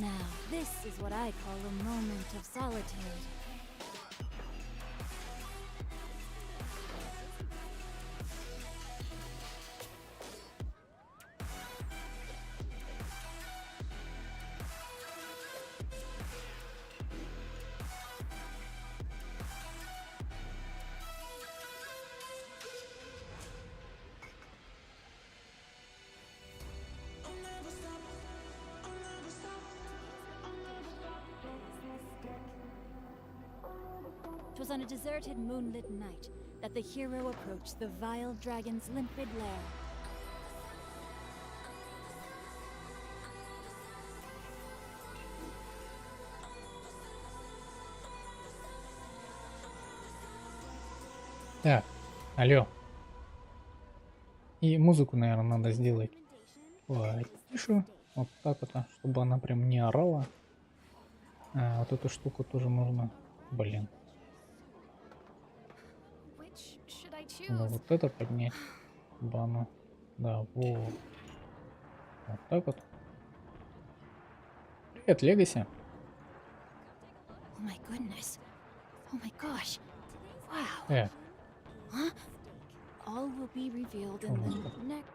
Now, this is what I call a moment of solitude. It was on a deserted moonlit night that the hero approached the vile dragon's limpid lair. Так, алло. И музыку, наверное, надо сделать потише. Вот так вот, чтобы она прям не орала. А, вот эту штуку тоже нужно. Блин. Надо вот это поднять. Бану. Да, вот. Вот так вот. Привет, Легаси. Oh my goodness. Oh my gosh. Wow. All will be revealed in the next.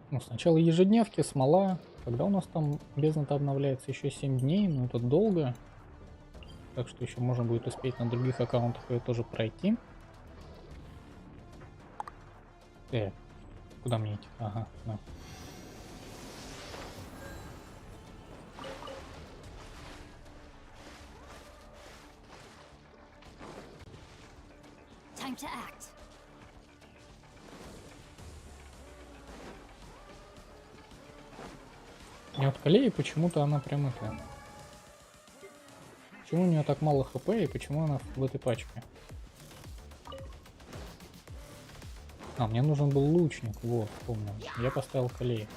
Ну, сначала ежедневки, смола. Когда у нас там бездна-то обновляется? Еще 7 дней, но это долго. Так что еще можно будет успеть на других аккаунтах ее тоже пройти. Куда мне идти? Ага, да. Time to act. И вот Калеи почему-то она прям это... Почему у нее так мало хп и почему она в этой пачке? А, мне нужен был лучник, вот, помню. Я поставил Калеи.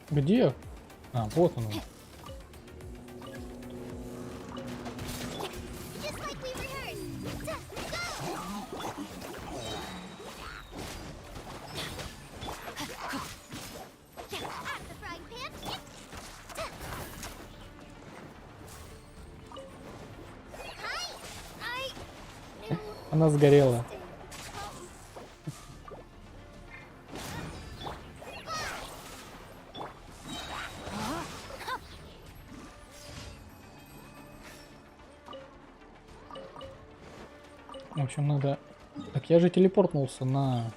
Где? А, вот он. Она сгорела. В общем, надо... Так я же телепортнулся на...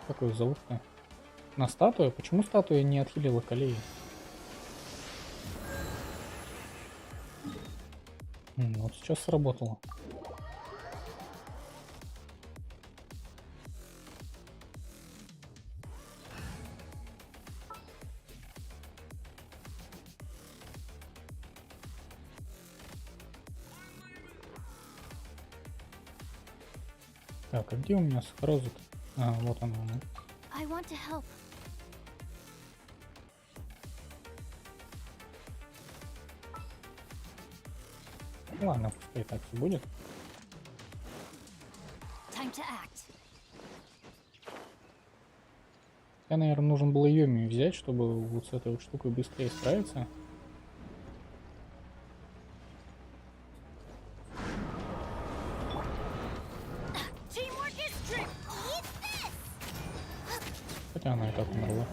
Как его зовут-то? На статую? Почему статуя не отхилила Калеи? Вот сейчас сработало. Так, а где у меня Сахароза-то? А, вот она. Ладно, пускай так все будет. Я, наверное, нужен был Йоми взять, чтобы вот с этой вот штукой быстрее справиться. Хотя она и так умерла.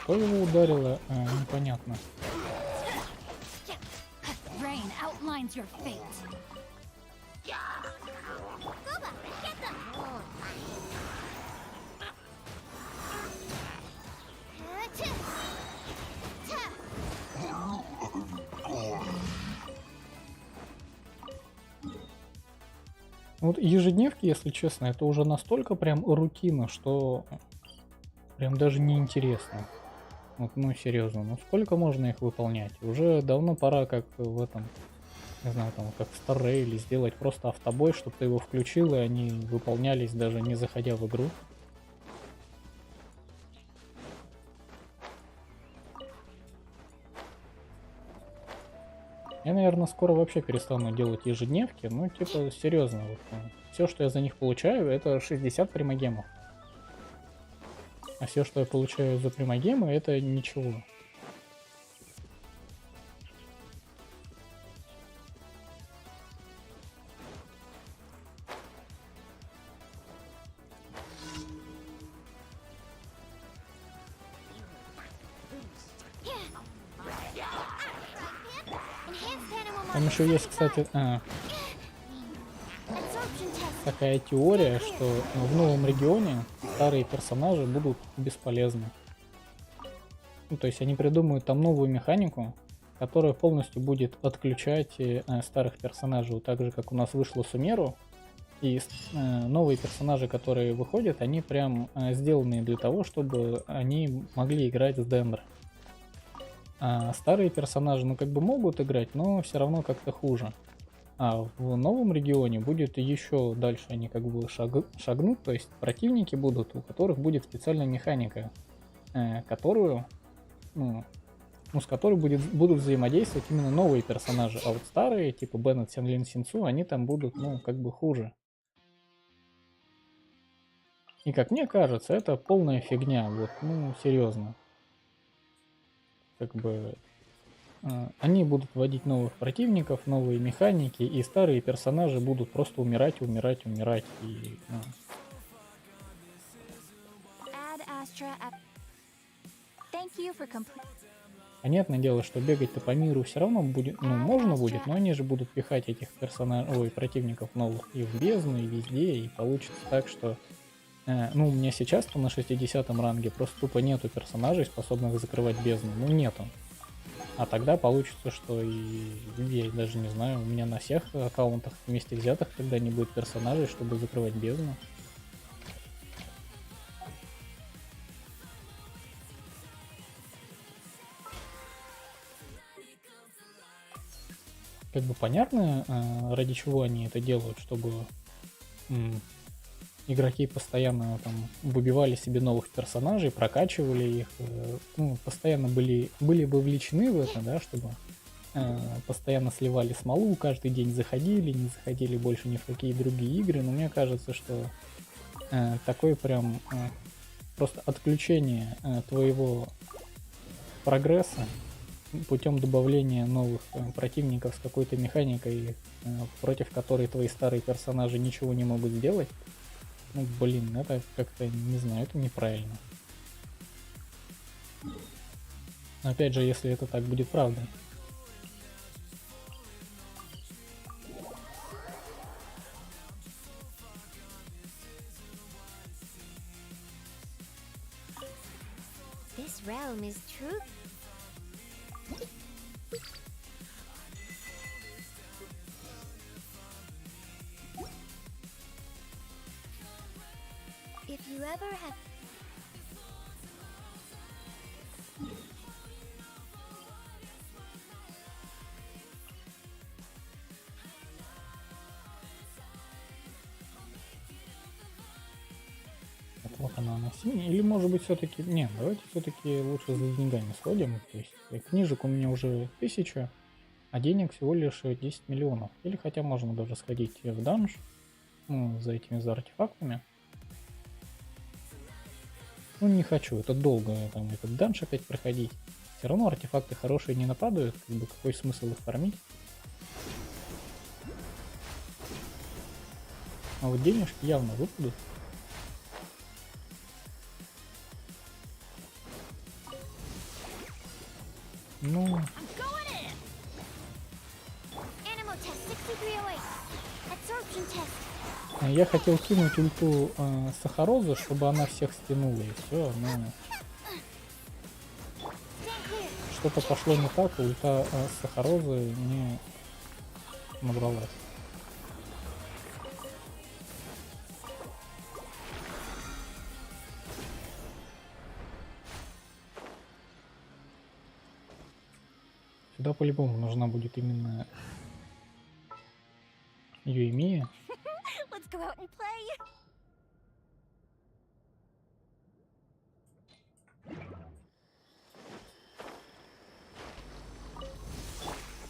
Что его ударило, непонятно. Вот ежедневки, если честно, это уже настолько прям рутина, что прям даже не интересно. Вот, ну серьезно, ну сколько можно их выполнять? Уже давно пора, как в этом, не знаю, там, как в Star Rail, сделать просто автобой, чтобы ты его включил, и они выполнялись, даже не заходя в игру. Я, наверное, скоро вообще перестану делать ежедневки, ну, типа, серьезно, вот, все, что я за них получаю, это 60 примагемов. А все, что я получаю за примагемы, это ничего. Там еще есть, кстати, такая теория, что в новом регионе старые персонажи будут бесполезны. Ну, то есть они придумают там новую механику, которая полностью будет отключать старых персонажей, так же как у нас вышло Сумеру. И новые персонажи, которые выходят, они прям сделаны для того, чтобы они могли играть с Дендро. А старые персонажи, ну как бы могут играть, но все равно как-то хуже. А в новом регионе будет еще дальше они как бы шагнут, то есть противники будут, у которых будет специальная механика, которую, с которой будут взаимодействовать именно новые персонажи, а вот старые, типа Беннет, Сенлин, Синцу, они там будут, как бы хуже. И как мне кажется, это полная фигня, вот, серьезно. Как бы они будут вводить новых противников, новые механики, и старые персонажи будут просто умирать. И, Понятное дело, что бегать-то по миру все равно будет, можно будет, но они же будут пихать этих противников новых и в бездну, и везде, и получится так, что у меня сейчас-то на 60-м ранге просто тупо нету персонажей, способных закрывать бездну. Нету. А тогда получится, что я даже не знаю, у меня на всех аккаунтах вместе взятых тогда не будет персонажей, чтобы закрывать бездну. Как бы понятно, ради чего они это делают, чтобы игроки постоянно там выбивали себе новых персонажей, прокачивали их, постоянно были бы вовлечены в это, да, чтобы постоянно сливали смолу, каждый день заходили, не заходили больше ни в какие другие игры, но мне кажется, что такое прям просто отключение твоего прогресса путем добавления новых противников с какой-то механикой, против которой твои старые персонажи ничего не могут сделать. Это как-то, не знаю, это неправильно. Но опять же, если это так будет правдой. This realm is true. If you ever have Вот она на синий. Или может быть все-таки... Нет, давайте все-таки лучше за деньгами сходим. То есть книжек у меня уже 1000, а денег всего лишь 10 миллионов. Или хотя можно даже сходить в данж, за артефактами. Не хочу, это долго, там, этот данж опять проходить. Все равно артефакты хорошие не нападают, как бы какой смысл их фармить. А вот денежки явно выпадут. Я хотел кинуть ульту Сахарозу, чтобы она всех стянула, и все, но что-то пошло не так, ульта Сахарозы не набралась. Сюда по-любому нужна будет именно Юэмия. Let's go out and play.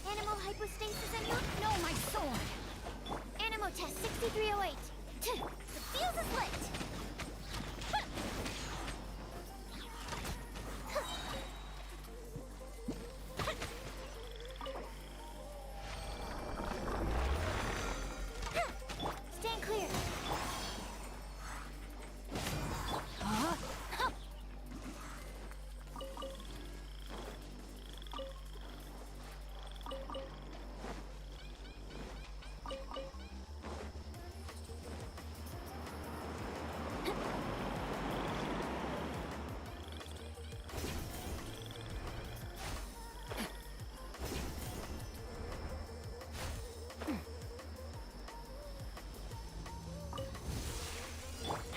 Animal hypostasis and you? No, my sword. Animal test 6308. The fuse is lit. Stand clear.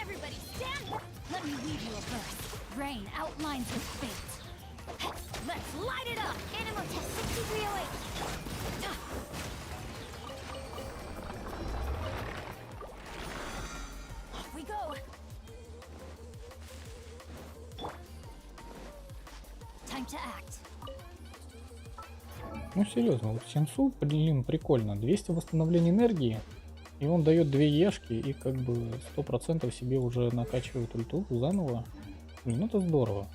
Everybody stand. Let me weave you a verse. Rain outlines his fate. Let's light it up. Animal test 6308. Off we go. Time to act. Ну серьезно, вот Сенсу, блин, прикольно. 200 восстановления энергии. И он дает 2 ешки и как бы 100% себе уже накачивает ульту заново. Блин, ну это здорово.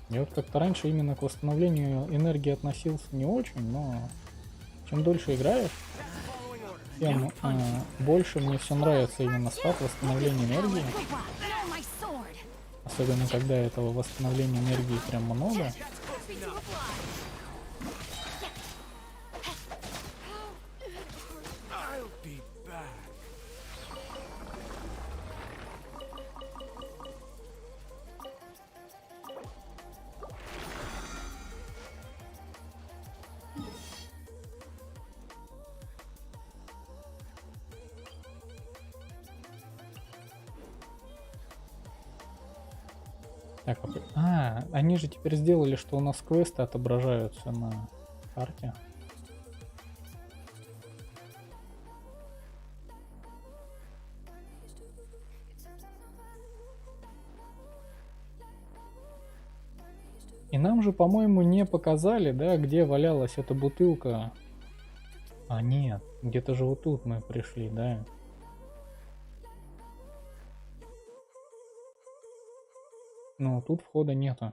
Я вот как-то раньше именно к восстановлению энергии относился не очень, но чем дольше играешь, тем больше мне все нравится именно стат восстановления энергии. No, my sword. Особенно когда этого восстановления энергии прям много. Так, они же теперь сделали, что у нас квесты отображаются на карте. И нам же, по-моему, не показали, да, где валялась эта бутылка. А, нет, где-то же вот тут мы пришли, да. Но тут входа нету.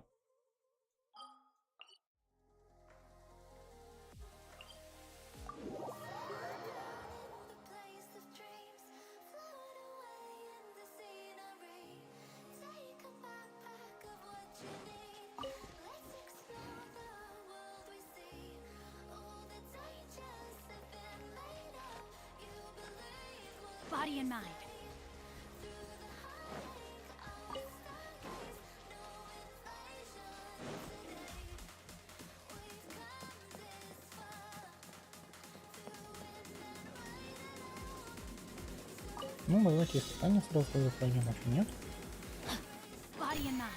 Body and mind. Ну, давайте испытания сразу тоже пройдем, а что нет? Body and mind.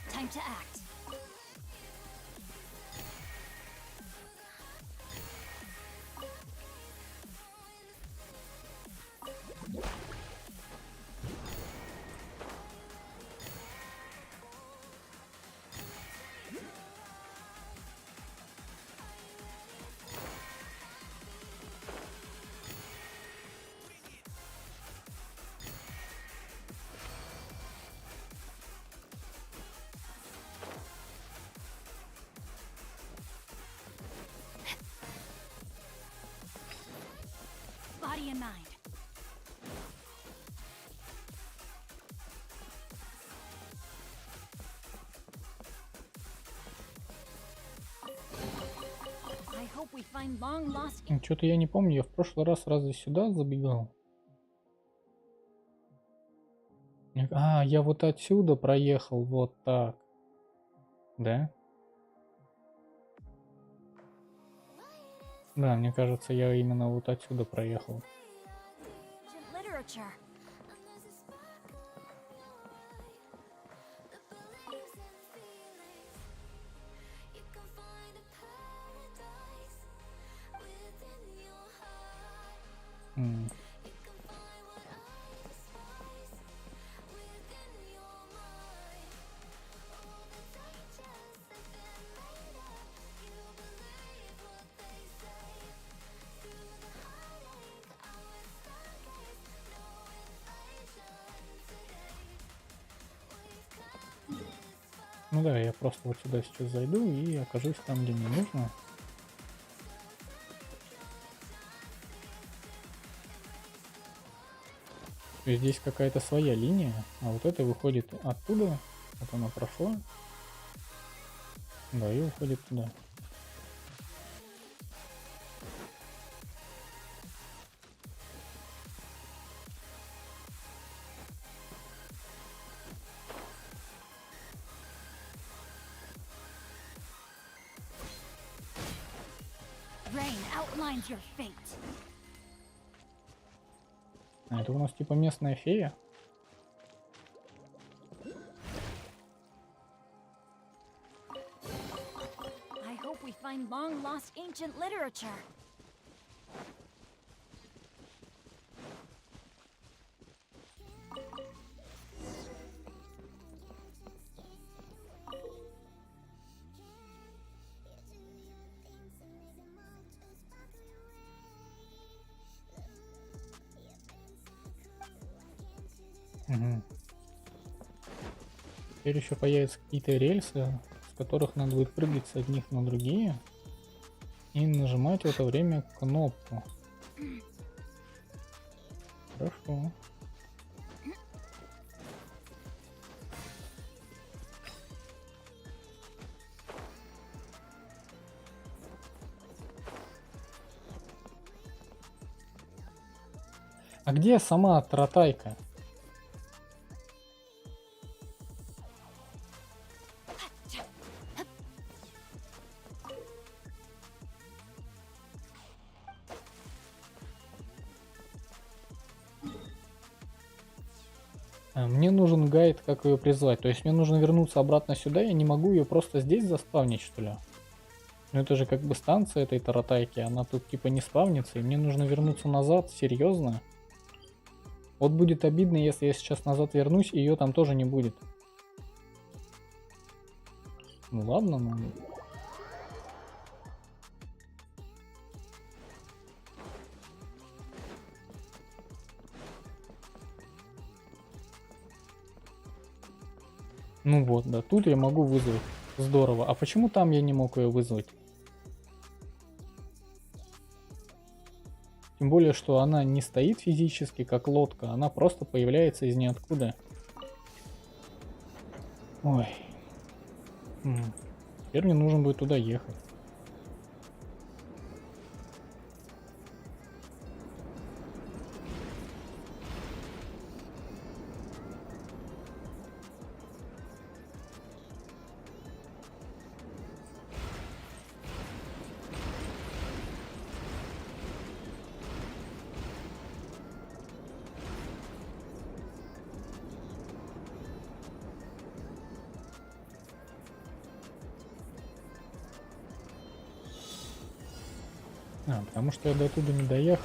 Time to act. Body and mind. I hope we find long lost. Что-то я не помню, я в прошлый раз разве сюда забегал? А, я вот отсюда проехал, вот так. Да? Да, мне кажется, я именно вот отсюда проехал. Literature. М. Ну да, я просто вот сюда сейчас зайду и окажусь там, где мне нужно. То есть здесь какая-то своя линия, а вот это выходит оттуда, вот она прошла, да, и уходит туда. Rain outlines your fate. А это у нас типа местная фея? I hope we find long lost ancient literature. Угу. Теперь еще появятся какие-то рельсы, с которых надо будет прыгать с одних на другие и нажимать в это время кнопку. Хорошо. А где сама таратайка? Мне нужен гайд, как ее призвать. То есть мне нужно вернуться обратно сюда, я не могу ее просто здесь заспавнить, что ли? Ну это же как бы станция этой таратайки, она тут типа не спавнится, и мне нужно вернуться назад, серьезно? Вот будет обидно, если я сейчас назад вернусь, и ее там тоже не будет. Ну ладно, ну... Ну вот, да, тут я могу вызвать. Здорово. А почему там я не мог ее вызвать? Тем более, что она не стоит физически, как лодка, она просто появляется из ниоткуда. Ой. Теперь мне нужно будет туда ехать. Потому что я до туда не доехал.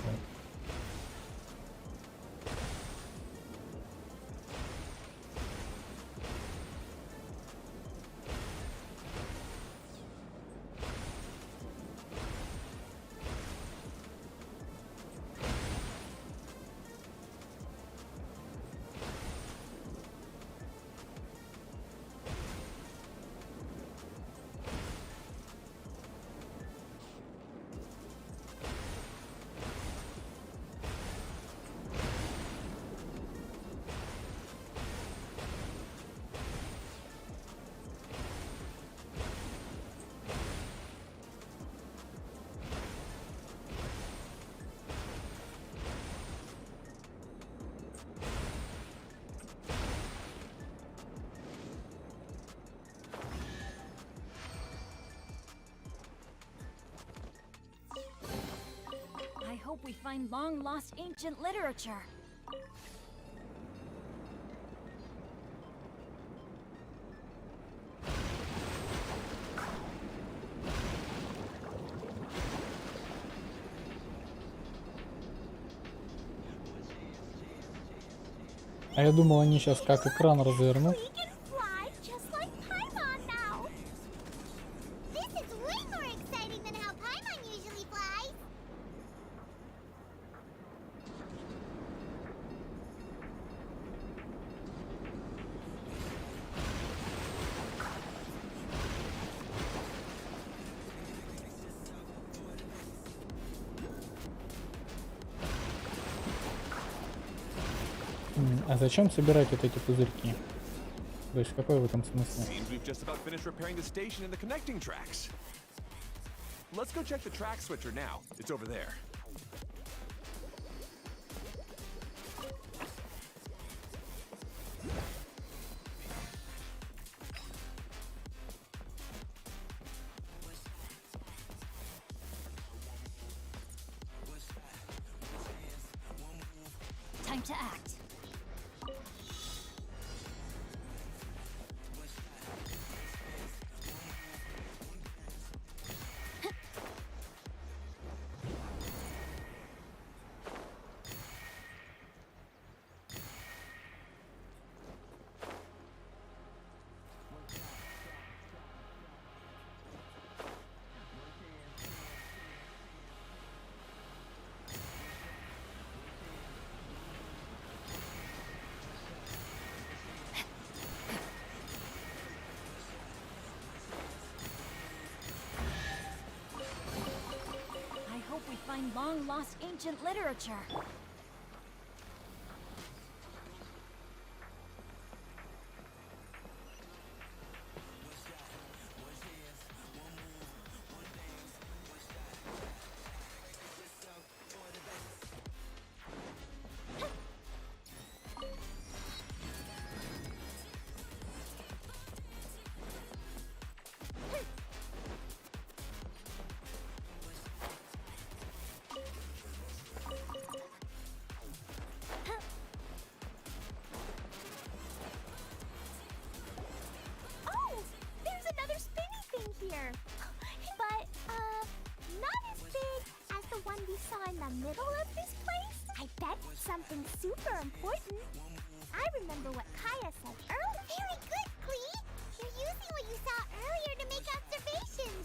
I hope we find long-lost ancient literature. А я думал, они сейчас как экран развернут. We can fly just like Paimon now. This is way more exciting than how Paimon usually flies. А зачем собирать вот эти пузырьки? То есть какой в этом смысл? Seems we've just about finished repairing the station and the connecting tracks. Let's go check the track switcher now. It's over there. Time to act. I hope we find long-lost ancient literature. Oh, there's another spinny thing here. But, not as big as the one we saw in the middle of this place. I bet it's something super important. I remember what Kaya said earlier. Very good, Klee. You're using what you saw earlier to make observations.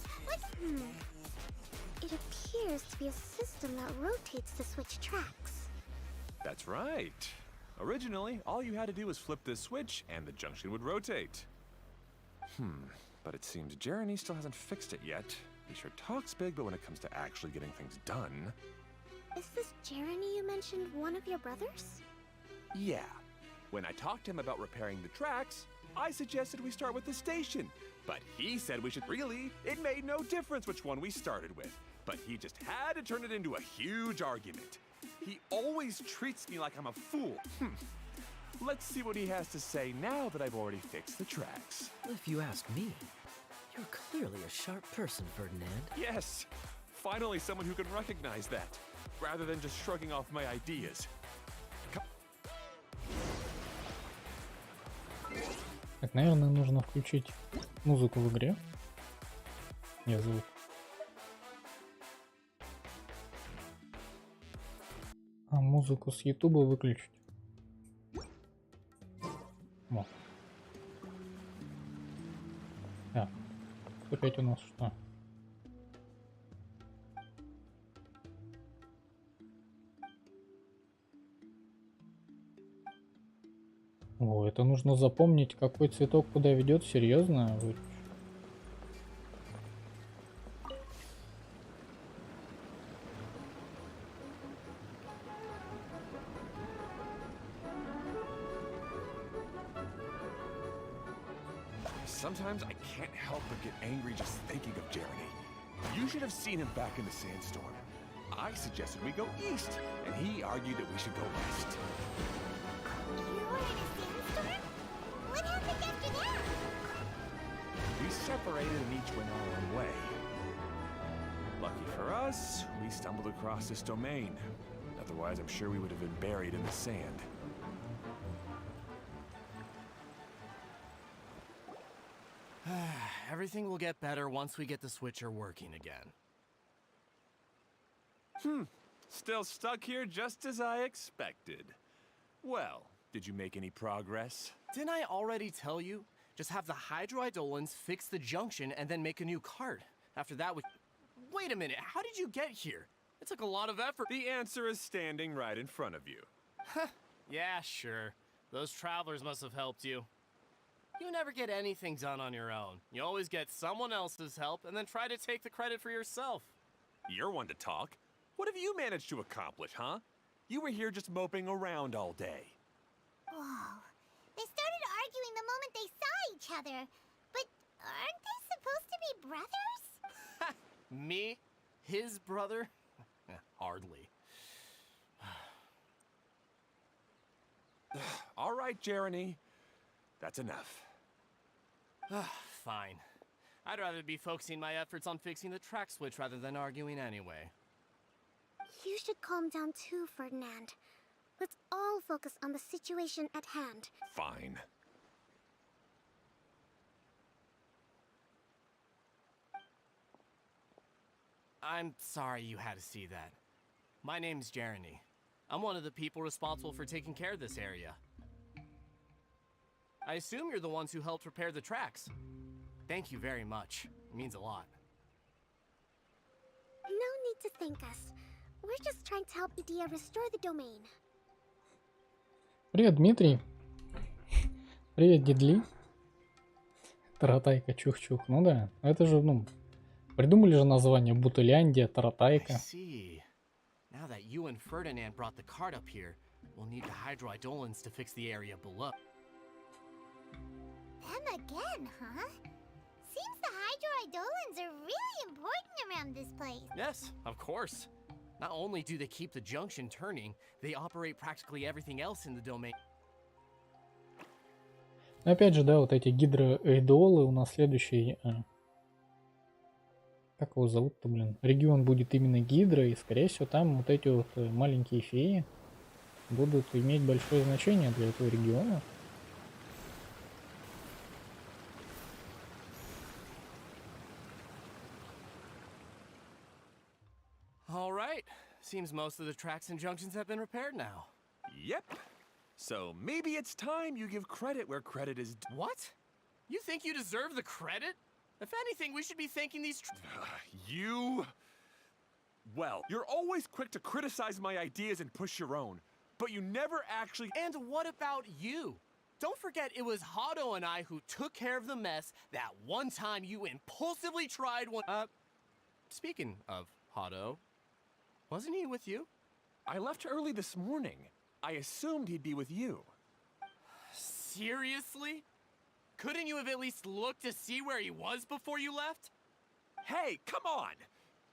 It appears to be a system that rotates to switch tracks. That's right. Originally, all you had to do was flip this switch and the junction would rotate. But it seems Jeremy still hasn't fixed it yet. He sure talks big, but when it comes to actually getting things done... Is this Jeremy you mentioned one of your brothers? Yeah. When I talked to him about repairing the tracks, I suggested we start with the station. But he said we should really. It made no difference which one we started with. But he just had to turn it into a huge argument. He always treats me like I'm a fool. Let's see what he has to say now that I've already fixed the tracks. If you ask me, you're clearly a sharp person, Ferdinand. Yes, finally someone who can recognize that, rather than just shrugging off my ideas. Так, наверное, нужно включить музыку в игре. Не, звук. А музыку с Ютуба выключить. Вот. Так, опять у нас что? О, это нужно запомнить, какой цветок куда ведет, серьезно? Вы... Sometimes I can't help but get angry just thinking of Jeremy. You should have seen him back in the sandstorm. I suggested we go east, and he argued that we should go west. You were in a sandstorm? What happened after that? We separated and each went our own way. Lucky for us, we stumbled across this domain. Otherwise, I'm sure we would have been buried in the sand. Everything will get better once we get the switcher working again. Still stuck here just as I expected. Well, did you make any progress? Didn't I already tell you? Just have the hydroidolins fix the junction and then make a new cart. After that, we... Wait a minute, how did you get here? It took a lot of effort. The answer is standing right in front of you. Yeah, sure. Those travelers must have helped you. You never get anything done on your own. You always get someone else's help and then try to take the credit for yourself. You're one to talk. What have you managed to accomplish, huh? You were here just moping around all day. Whoa. They started arguing the moment they saw each other. But aren't they supposed to be brothers? Me? His brother? Hardly. All right, Jeremy. That's enough. Fine. I'd rather be focusing my efforts on fixing the track switch rather than arguing anyway. You should calm down too, Ferdinand. Let's all focus on the situation at hand. Fine. I'm sorry you had to see that. My name's Jeremy. I'm one of the people responsible for taking care of this area. I assume you're the ones who helped repair the tracks. Thank you very much. It means a lot. No need to thank us. We're just trying to help Idea restore the domain. Привет, Дмитрий. Привет, Дидли. Таратайка, чух-чух. Ну да, это же, ну, придумали же название Бутыляндия, I Таратайка. see. Now that you and Ferdinand brought the cart up here, we'll need the hydroidolins to fix the area below. Them again, huh? Seems the hydroidolins are really important around this place. Yes, of course. Not only do they keep the junction turning, they operate practically everything else in the domain. Но опять же, да, вот эти гидроэйдолы у нас следующий... как его зовут-то, блин? Регион будет именно гидро, и скорее всего там вот эти вот маленькие феи будут иметь большое значение для этого региона. All right. Seems most of the tracks and junctions have been repaired now. Yep. So maybe it's time you give credit where credit is due. What? You think you deserve the credit? If anything, we should be thanking these You... Well, you're always quick to criticize my ideas and push your own, but you never actually... And what about you? Don't forget it was Hado and I who took care of the mess that one time you impulsively tried one... Speaking of Hado, wasn't he with you? I left early this morning. I assumed he'd be with you. Seriously? Couldn't you have at least looked to see where he was before you left? Hey, come on!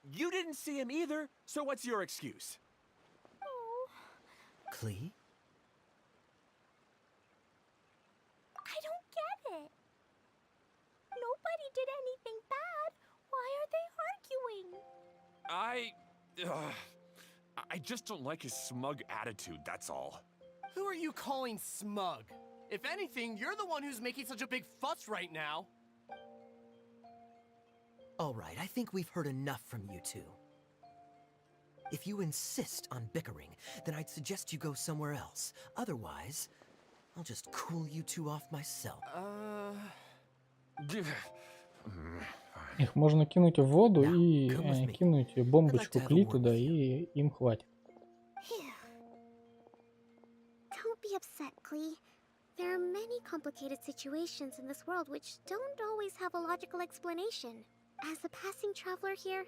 You didn't see him either, so what's your excuse? Oh, Klee? I don't get it. Nobody did anything bad. Why are they arguing? I just don't like his smug attitude, that's all. Who are you calling smug? If anything, you're the one who's making such a big fuss right now. All right, I think we've heard enough from you two. If you insist on bickering, then I'd suggest you go somewhere else. Otherwise, I'll just cool you two off myself. Их можно кинуть в воду и come with me. кинуть I'd бомбочку like to have a Кли word туда, with you. и им хватит. Phew. Don't be upset, Klee. There are many complicated situations in this world which don't always have a logical explanation. As a passing traveler here,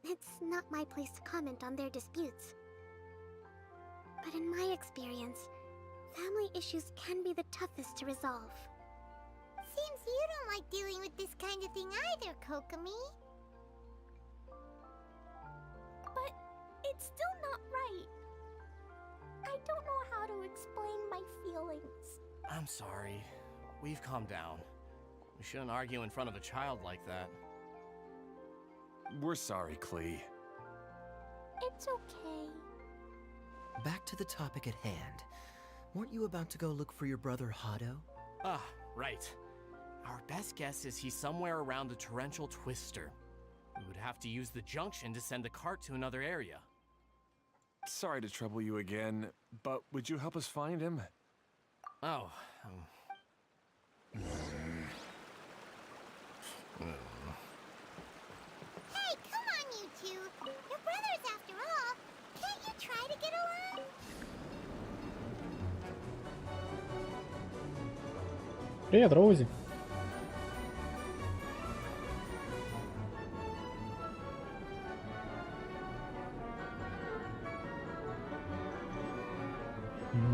it's not my place to comment on their disputes. But in my experience, family issues can be the toughest to resolve. Seems you don't like dealing with this kind of thing either, Kokomi. But it's still not right. I don't know how to explain my feelings. I'm sorry. We've calmed down. We shouldn't argue in front of a child like that. We're sorry, Klee. It's okay. Back to the topic at hand. Weren't you about to go look for your brother Hado? Ah, right. Our best guess is he's somewhere around the torrential twister. We would have to use the junction to send the cart to another area. Sorry to trouble you again, but would you help us find him? Oh, Hey, come on, you two. You're brothers after all. Can't you try to get along? Привет, Роузи.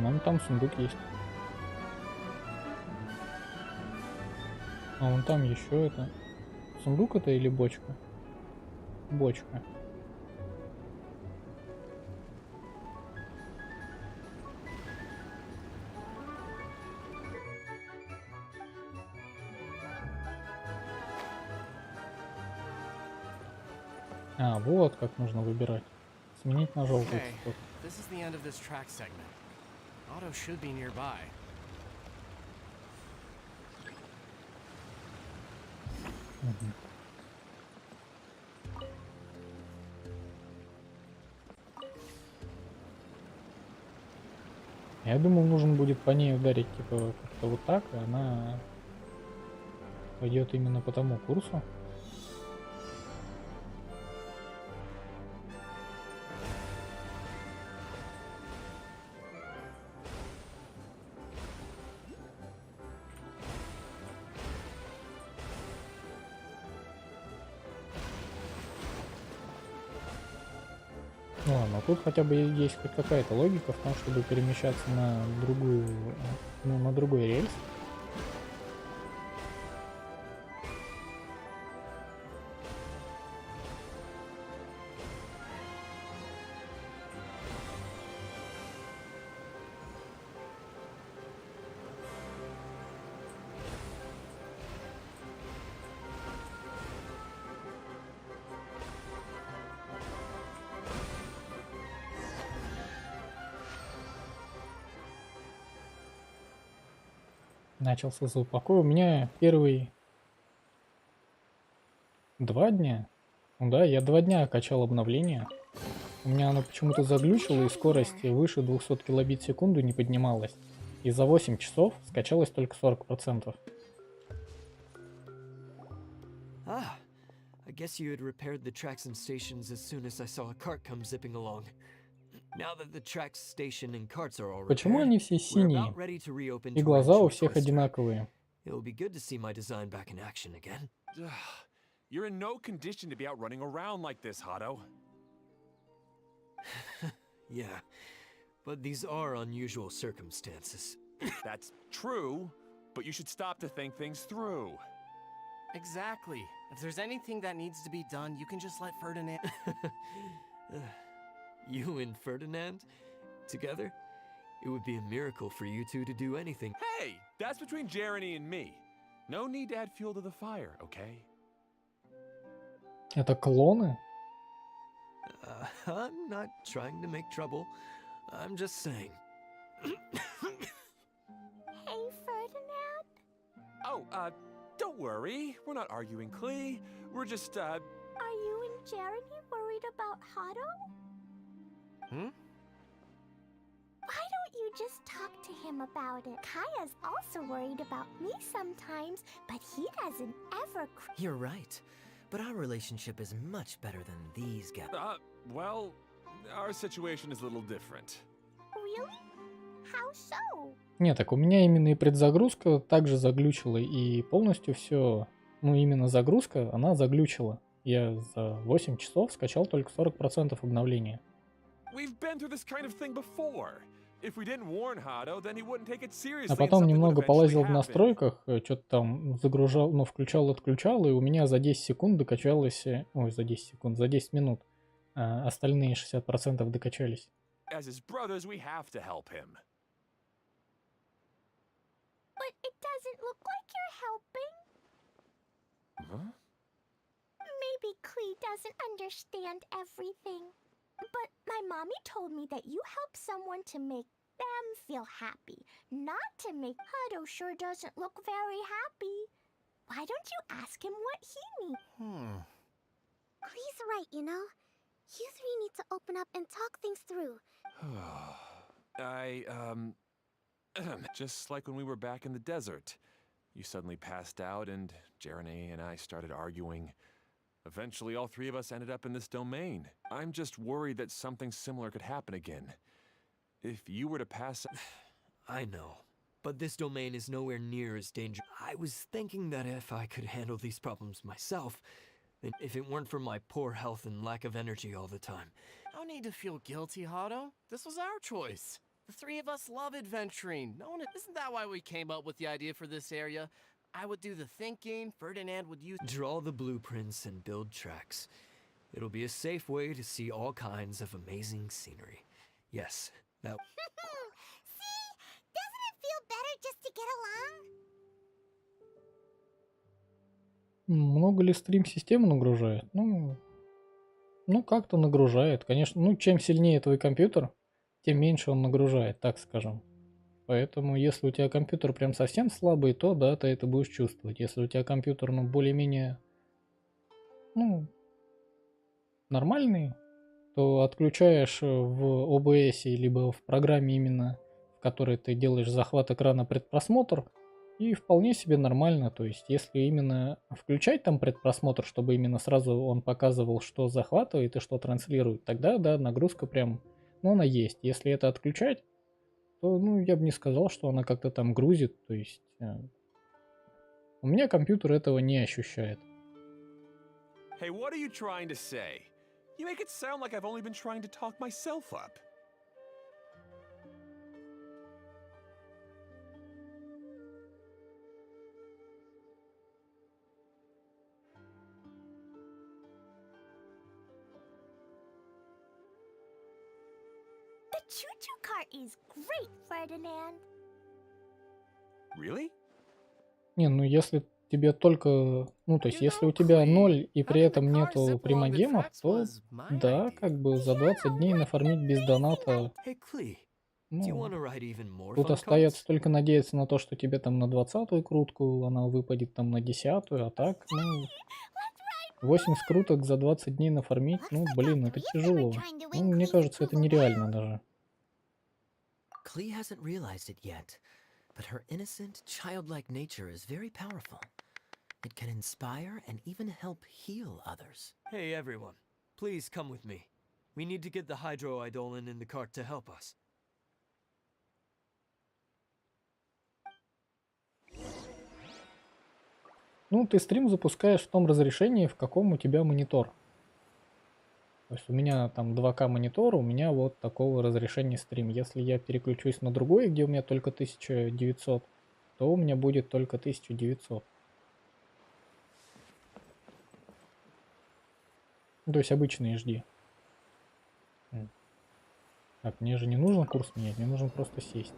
Вон там сундук есть. А вон там еще это. Сундук это или бочка? Бочка. А, вот как нужно выбирать. Сменить на желтый okay. цвет. This is the end of this track segment. Otto should be nearby. Мгм. Я думал, нужно будет по ней ударить, типа, как-то вот так, и она пойдет именно по тому курсу. Ну ладно, тут хотя бы есть хоть какая-то логика в том, чтобы перемещаться на другую, ну, на другой рельс. Начался заупокой. У меня первые 2 дня. Ну да, я 2 дня качал обновление. У меня оно почему-то заглючило, и скорость выше 200 килобит в секунду не поднималась. И за 8 часов скачалось только 40%. Ah, I guess you had repaired the tracks and stations as soon as I saw a cart come zipping along. Now that the tracks, station, and carts are all Почему repaired, они все we're синие? about ready to reopen И глаза у Torrential всех Twister. одинаковые. It'll be good to see my design back in action again. You're in no condition to be out running around like this, Hado. Yeah, but these are unusual circumstances. That's true, but you should stop to think things through. Exactly. If there's anything that needs to be done, you can just let Ferdinand. You and Ferdinand? Together? It would be a miracle for you two to do anything. Hey, that's between Jeremy and me. No need to add fuel to the fire, okay? Это клоны? I'm not trying to make trouble. I'm just saying. Hey, Ferdinand. Oh, don't worry. We're not arguing, Klee. We're just, Are you and Jeremy worried about Hado? Hmm? Why don't you just talk to him about it? Kaya's also worried about me sometimes, but he doesn't ever. You're right. But our relationship is much better than these guys. well, our situation is a little different. Really? How so? Нет, так у меня именно и предзагрузка также заглючила, и полностью все, ну именно загрузка, она заглючила. Я за 8 часов скачал только 40% обновления. We've been through this kind of thing before. If we didn't warn Hado, then he wouldn't take it seriously. А and потом something would немного eventually полазил в happen. настройках, что-то там загружал, ну включал-отключал, и у меня за 10 секунд докачалось, ой, за 10 секунд, за 10 минут остальные 60% докачались. As his brothers, we have to help him. But it doesn't look like you're helping. Huh? Maybe Klee doesn't understand everything. But my mommy told me that you help someone to make them feel happy, not to make Hado sure doesn't look very happy. Why don't you ask him what he needs? Klee's right, you know. You three need to open up and talk things through. Just like when we were back in the desert. You suddenly passed out, and Jerene and I started arguing. Eventually, all three of us ended up in this domain. I'm just worried that something similar could happen again. If you were to pass... I know, but this domain is nowhere near as dangerous. I was thinking that if I could handle these problems myself, then if it weren't for my poor health and lack of energy all the time. No need to feel guilty, Hado. This was our choice. The three of us love adventuring. Isn't that why we came up with the idea for this area? I would do the thinking, Ferdinand would use... Draw the blueprints and build tracks. It'll be a safe way to see all kinds of amazing scenery. Yes, that... See? Doesn't it feel better just to get along? Много ли стрим систему нагружает? Ну как-то нагружает. Конечно, ну чем сильнее твой компьютер, тем меньше он нагружает, так скажем. Поэтому, если у тебя компьютер прям совсем слабый, то да, ты это будешь чувствовать. Если у тебя компьютер, ну, более-менее, ну, нормальный, то отключаешь в OBS либо в программе именно, в которой ты делаешь захват экрана предпросмотр, и вполне себе нормально. То есть, если именно включать там предпросмотр, чтобы именно сразу он показывал, что захватывает и что транслирует, тогда, да, нагрузка прям, ну, она есть. Если это отключать, то, ну, я бы не сказал, что она как-то там грузит, то есть у меня компьютер этого не ощущает. Hey, what are you trying to say? You make it sound like I've only been trying to talk myself up. The choo-choo cart is great, Ferdinand. Really? Не, ну если тебе только, ну то есть если у тебя 0 и при этом нету примагемов, то да, как бы за 20 дней нафармить без доната, Hey, Klee, do you ну, want to write even more тут fun остается cards? только надеяться на то, что тебе там на 20-ю крутку она выпадет там на 10-ю, а так, ну, 8 скруток за 20 дней нафармить, ну блин, это тяжело. Ну, мне кажется, это нереально даже. Klee hasn't realized it yet, but her innocent, childlike nature is very powerful. It can inspire and even help heal others. Hey, everyone, please come with me. We need to get the hydroidolin in the cart to help us. Ну, ты стрим запускаешь в том разрешении, в каком у тебя монитор. То есть у меня там 2К монитор, у меня вот такого разрешения стрим. Если я переключусь на другой, где у меня только 1900, то у меня будет только 1900. То есть обычный HD. Так, мне же не нужно курс менять, мне нужно просто сесть.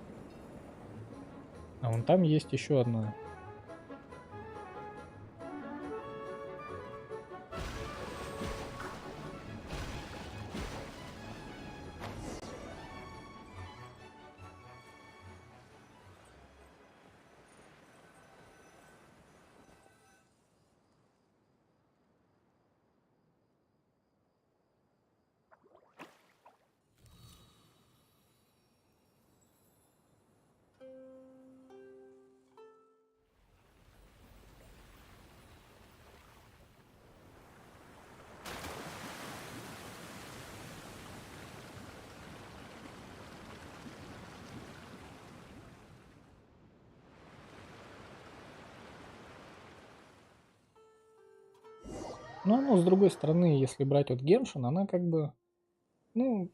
А вон там есть еще одно. Но с другой стороны, если брать вот Genshin, она как бы, ну,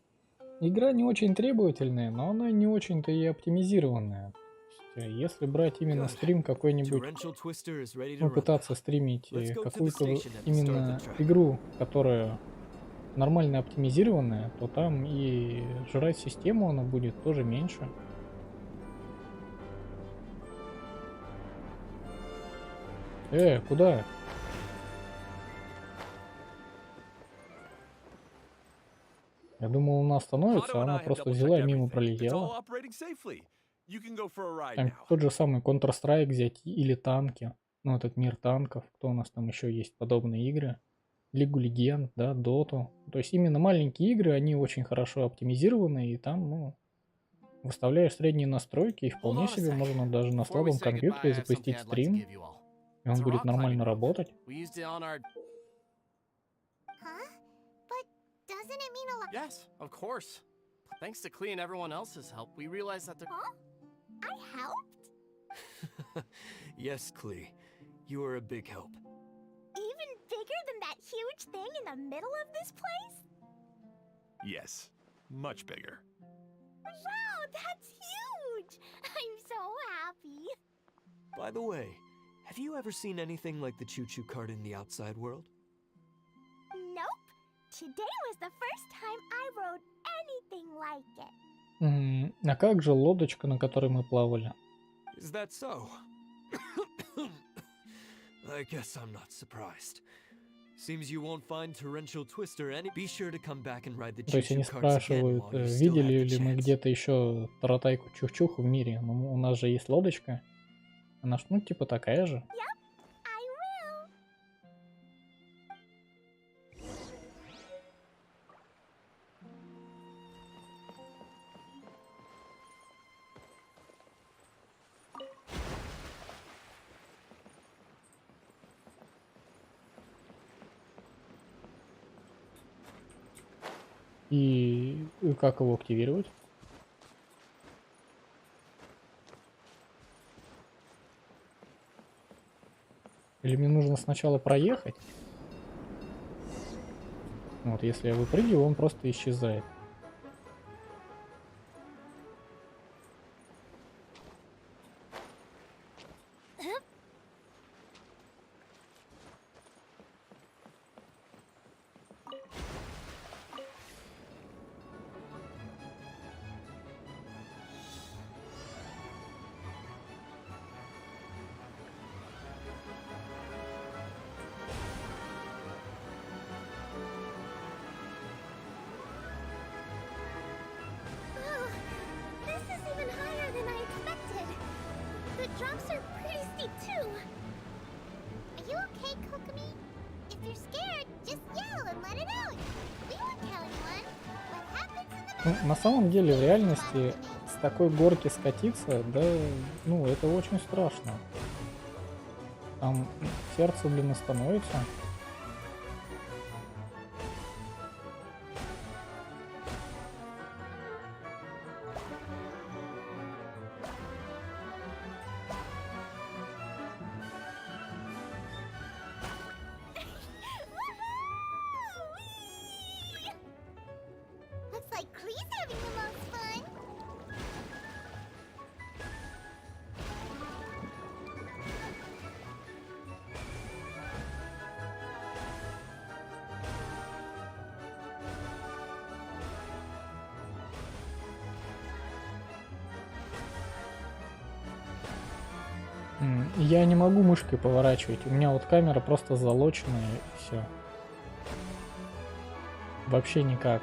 игра не очень требовательная, но она не очень-то и оптимизированная. То есть, если брать именно стрим какой-нибудь, Torrential Twister is ready to ну, run. пытаться стримить Let's go to the какую-то station at the start of именно the track. игру, которая нормально оптимизированная, то там и жрать систему она будет тоже меньше. Куда? Я думал, она остановится, Hado а and она I have просто double-checked взяла и мимо everything. It's all пролетела. operating safely. You can go for a ride Там now. тот же самый Counter-Strike взять или танки. Ну, этот мир танков. Кто у нас там еще есть подобные игры? Лигу Легенд, да, Доту. То есть именно маленькие игры, они очень хорошо оптимизированы, и там, ну, выставляешь средние настройки, и Hold вполне on a себе sec. можно даже на Before we слабом say goodbye, I компьютере have something запустить I'd like to стрим, give you all. и It's он a будет rock нормально climbing book. работать. We used it on our... Huh? But doesn't it mean a lot? Yes, of course. Thanks to Klee and everyone else's help, we realized that the... Huh? I helped? Yes, Klee. You are a big help. Even bigger than that huge thing in the middle of this place? Yes, much bigger. Wow, that's huge! I'm so happy. By the way, have you ever seen anything like the choo-choo cart in the outside world? Nope. Today was the first time I rode anything like it. А как же лодочка, на которой мы плавали? Is that so? I guess I'm not surprised. Seems you won't find Torrential Twister any. Be sure to come back and ride the То есть choo-choo они carts again спрашивают, while you still have видели the ли мы chance. где-то еще таратайку чух-чух в мире. Ну, у нас же есть лодочка. Она ж, ну, типа такая же. I will. И как его активировать? Или мне нужно сначала проехать? Вот, если я выпрыгиваю, он просто исчезает. Oh, this is even higher than I expected. The drops are pretty steep too. Are you okay, Kokomi? If you're scared, just yell and let it out. We won't tell anyone. What happens in the Ну, на самом деле, в реальности, с такой горки скатиться, да, ну, это очень страшно. Там сердце, блин, остановится. Looks like Klee's having the most fun. Я не могу мышкой поворачивать. У меня вот камера просто залоченная, и все. Вообще никак.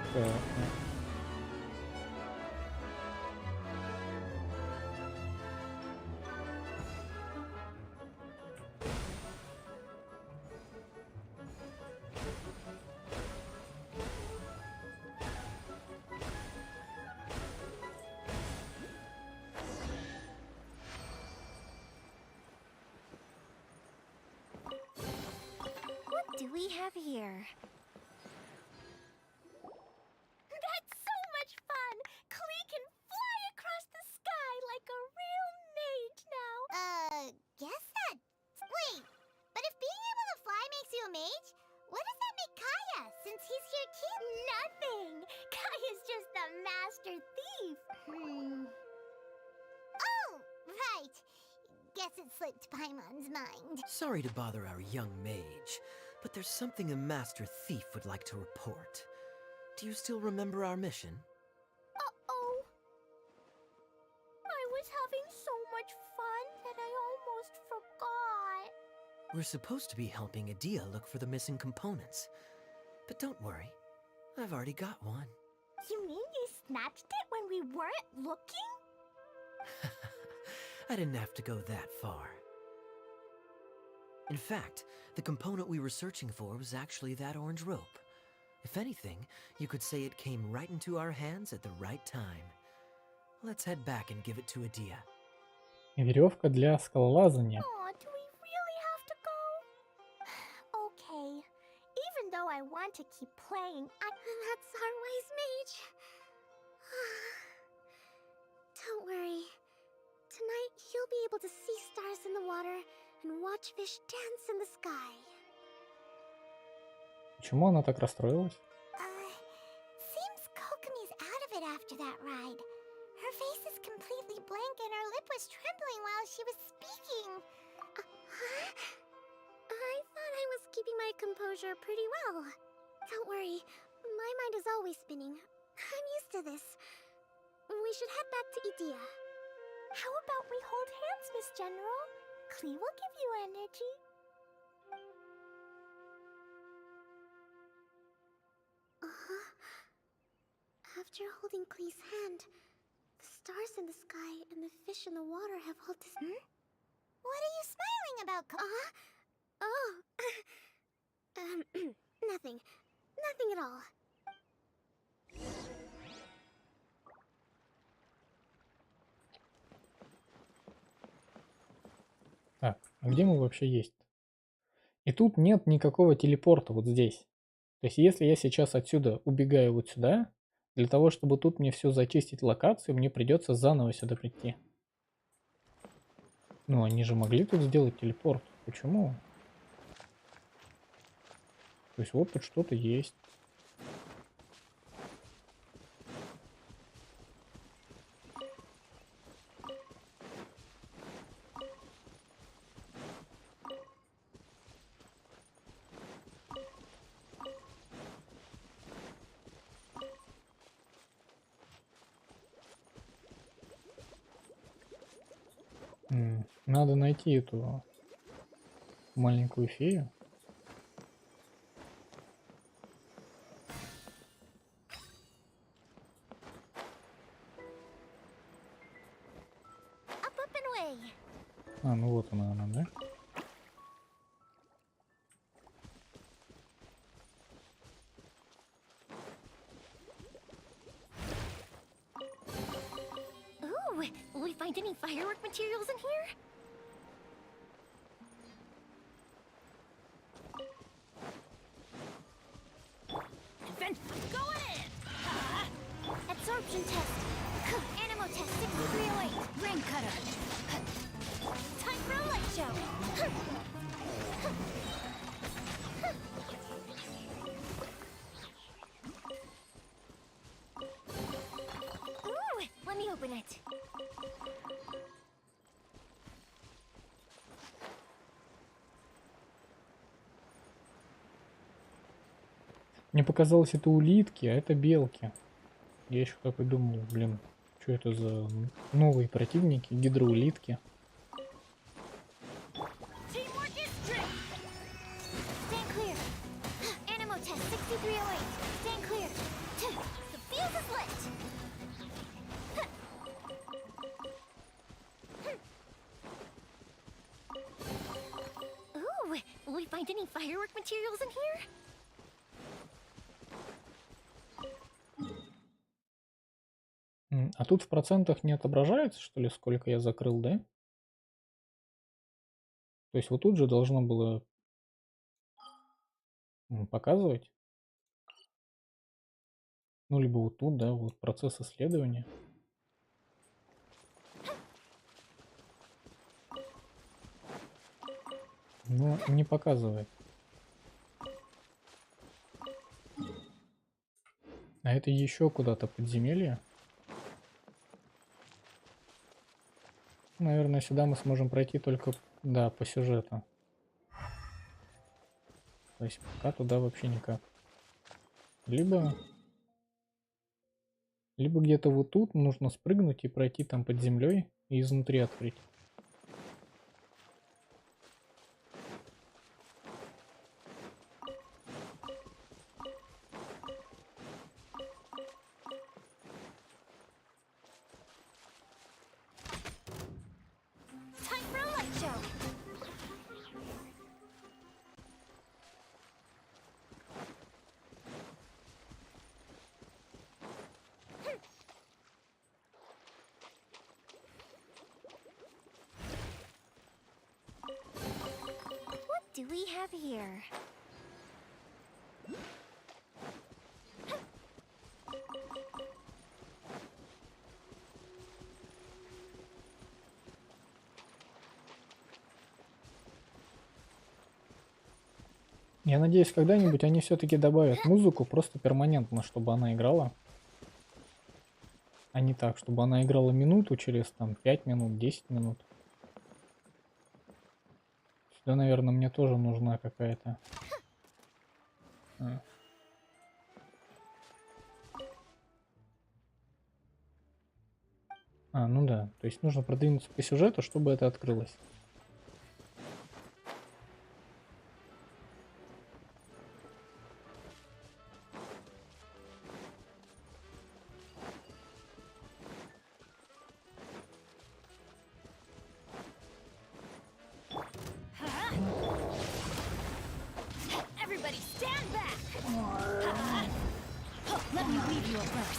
What do we have here? That's so much fun! Klee can fly across the sky like a real mage now. Guess that. Wait, but if being able to fly makes you a mage, what does that make Kaya, since he's here too? Nothing! Kaya's just the master thief. Oh, right. Guess it slipped Paimon's mind. Sorry to bother our young mage, but there's something a master thief would like to report. Do you still remember our mission? Uh-oh. I was having so much fun that I almost forgot. We're supposed to be helping Adia look for the missing components. But don't worry, I've already got one. You mean you snatched it when we weren't looking? I didn't have to go that far. In fact, the component we were searching for was actually that orange rope. If anything, you could say it came right into our hands at the right time. Let's head back and give it to Adia. Веревка для скалолазания. Oh, do we really have to go? Okay. Even though I want to keep playing, That's our wise mage. Don't worry. Tonight, you'll be able to see stars in the water and watch fish dance in the sky. Почему она так расстроилась? Seems Kokomi's out of it after that ride. Her face is completely blank and her lip was trembling while she was speaking. I thought I was keeping my composure pretty well. Don't worry, my mind is always spinning. I'm used to this. We should head back to Idia. How about we hold hands, Miss General? Klee will give you energy. After holding Klee's hand, the stars in the sky and the fish in the water have all What are you smiling about, Nothing. Nothing at all. Так, а где мы вообще есть? И тут нет никакого телепорта вот здесь. То есть если я сейчас отсюда убегаю вот сюда, для того, чтобы тут мне все зачистить локацию, мне придется заново сюда прийти. Ну, они же могли тут сделать телепорт. Почему? То есть вот тут что-то есть. Надо найти эту маленькую фею. Up and away. А, ну вот она, да? Ooh, will we find any firework materials in here? Go in! Absorption test. Animo test 6308. Ring cutter. Time for a light show. Ooh, let me open it. Мне показалось, это улитки, а это белки. Я еще такой думал, блин, что это за новые противники, гидроулитки. Teamwork is strength. Stand clear. Animo test 6308. Stand clear. The fuse is lit. Ooh, will we find any firework materials in here? А тут в процентах не отображается, что ли, сколько я закрыл, да? То есть вот тут же должно было показывать. Ну, либо вот тут, да, вот процесс исследования. Но не показывает. А это еще куда-то подземелье. Наверное, сюда мы сможем пройти только, да, по сюжету. То есть пока туда вообще никак. Либо где-то вот тут нужно спрыгнуть и пройти там под землей и изнутри открыть. have here? Я надеюсь, когда-нибудь они все-таки добавят музыку просто перманентно, чтобы она играла. А не так, чтобы она играла минуту через там 5 минут, 10 минут. Сюда, наверное, мне тоже нужна какая-то... ну да. То есть нужно продвинуться по сюжету, чтобы это открылось. Everybody stand back! Let me weave you a verse.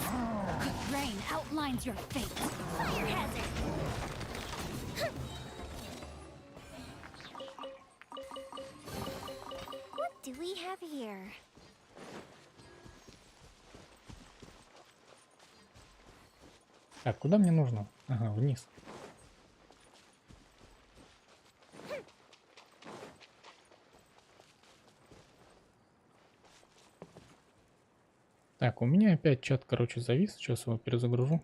The rain outlines your fate. Fire hazard! What do we have here? Так, куда мне нужно? Ага, вниз. Так, у меня опять чат, короче, завис. Сейчас его перезагружу.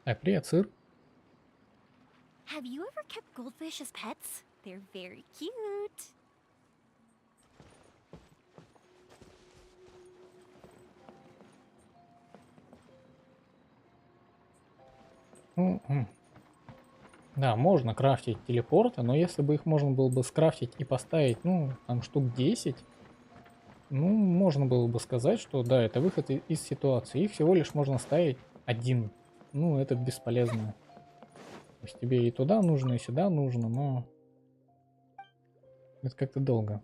Так, привет, сыр. Have you ever kept goldfish as pets? They're very cute. Да, можно крафтить телепорты, но если бы их можно было бы скрафтить и поставить, ну, там штук 10, ну, можно было бы сказать, что да, это выход из ситуации. Их всего лишь можно ставить один. Ну, это бесполезно. То есть тебе и туда нужно, и сюда нужно, но это как-то долго.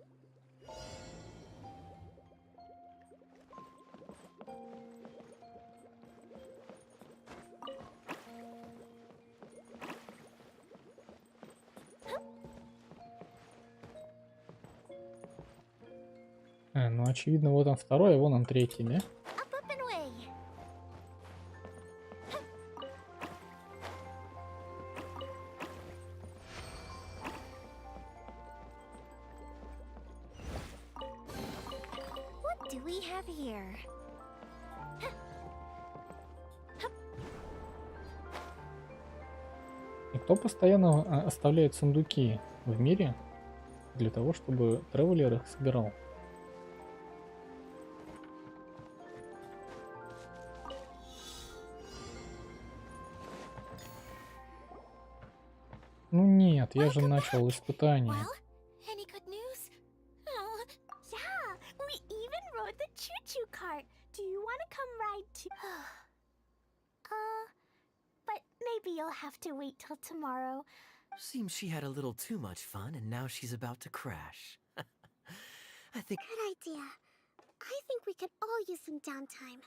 Ну, очевидно, вот он второй, а вон он третий, да? Up, up and away. What do we have here? И кто постоянно оставляет сундуки в мире для того, чтобы тревелер их собирал? Ну нет, я же начал испытание. Well, any good news? Oh, yeah, we even rode the choo-choo cart. Do you want to come ride too? But maybe you'll have to wait till tomorrow. Seems she had a little too much fun and now she's about to crash. I think... Good idea. I think we could all use some downtime.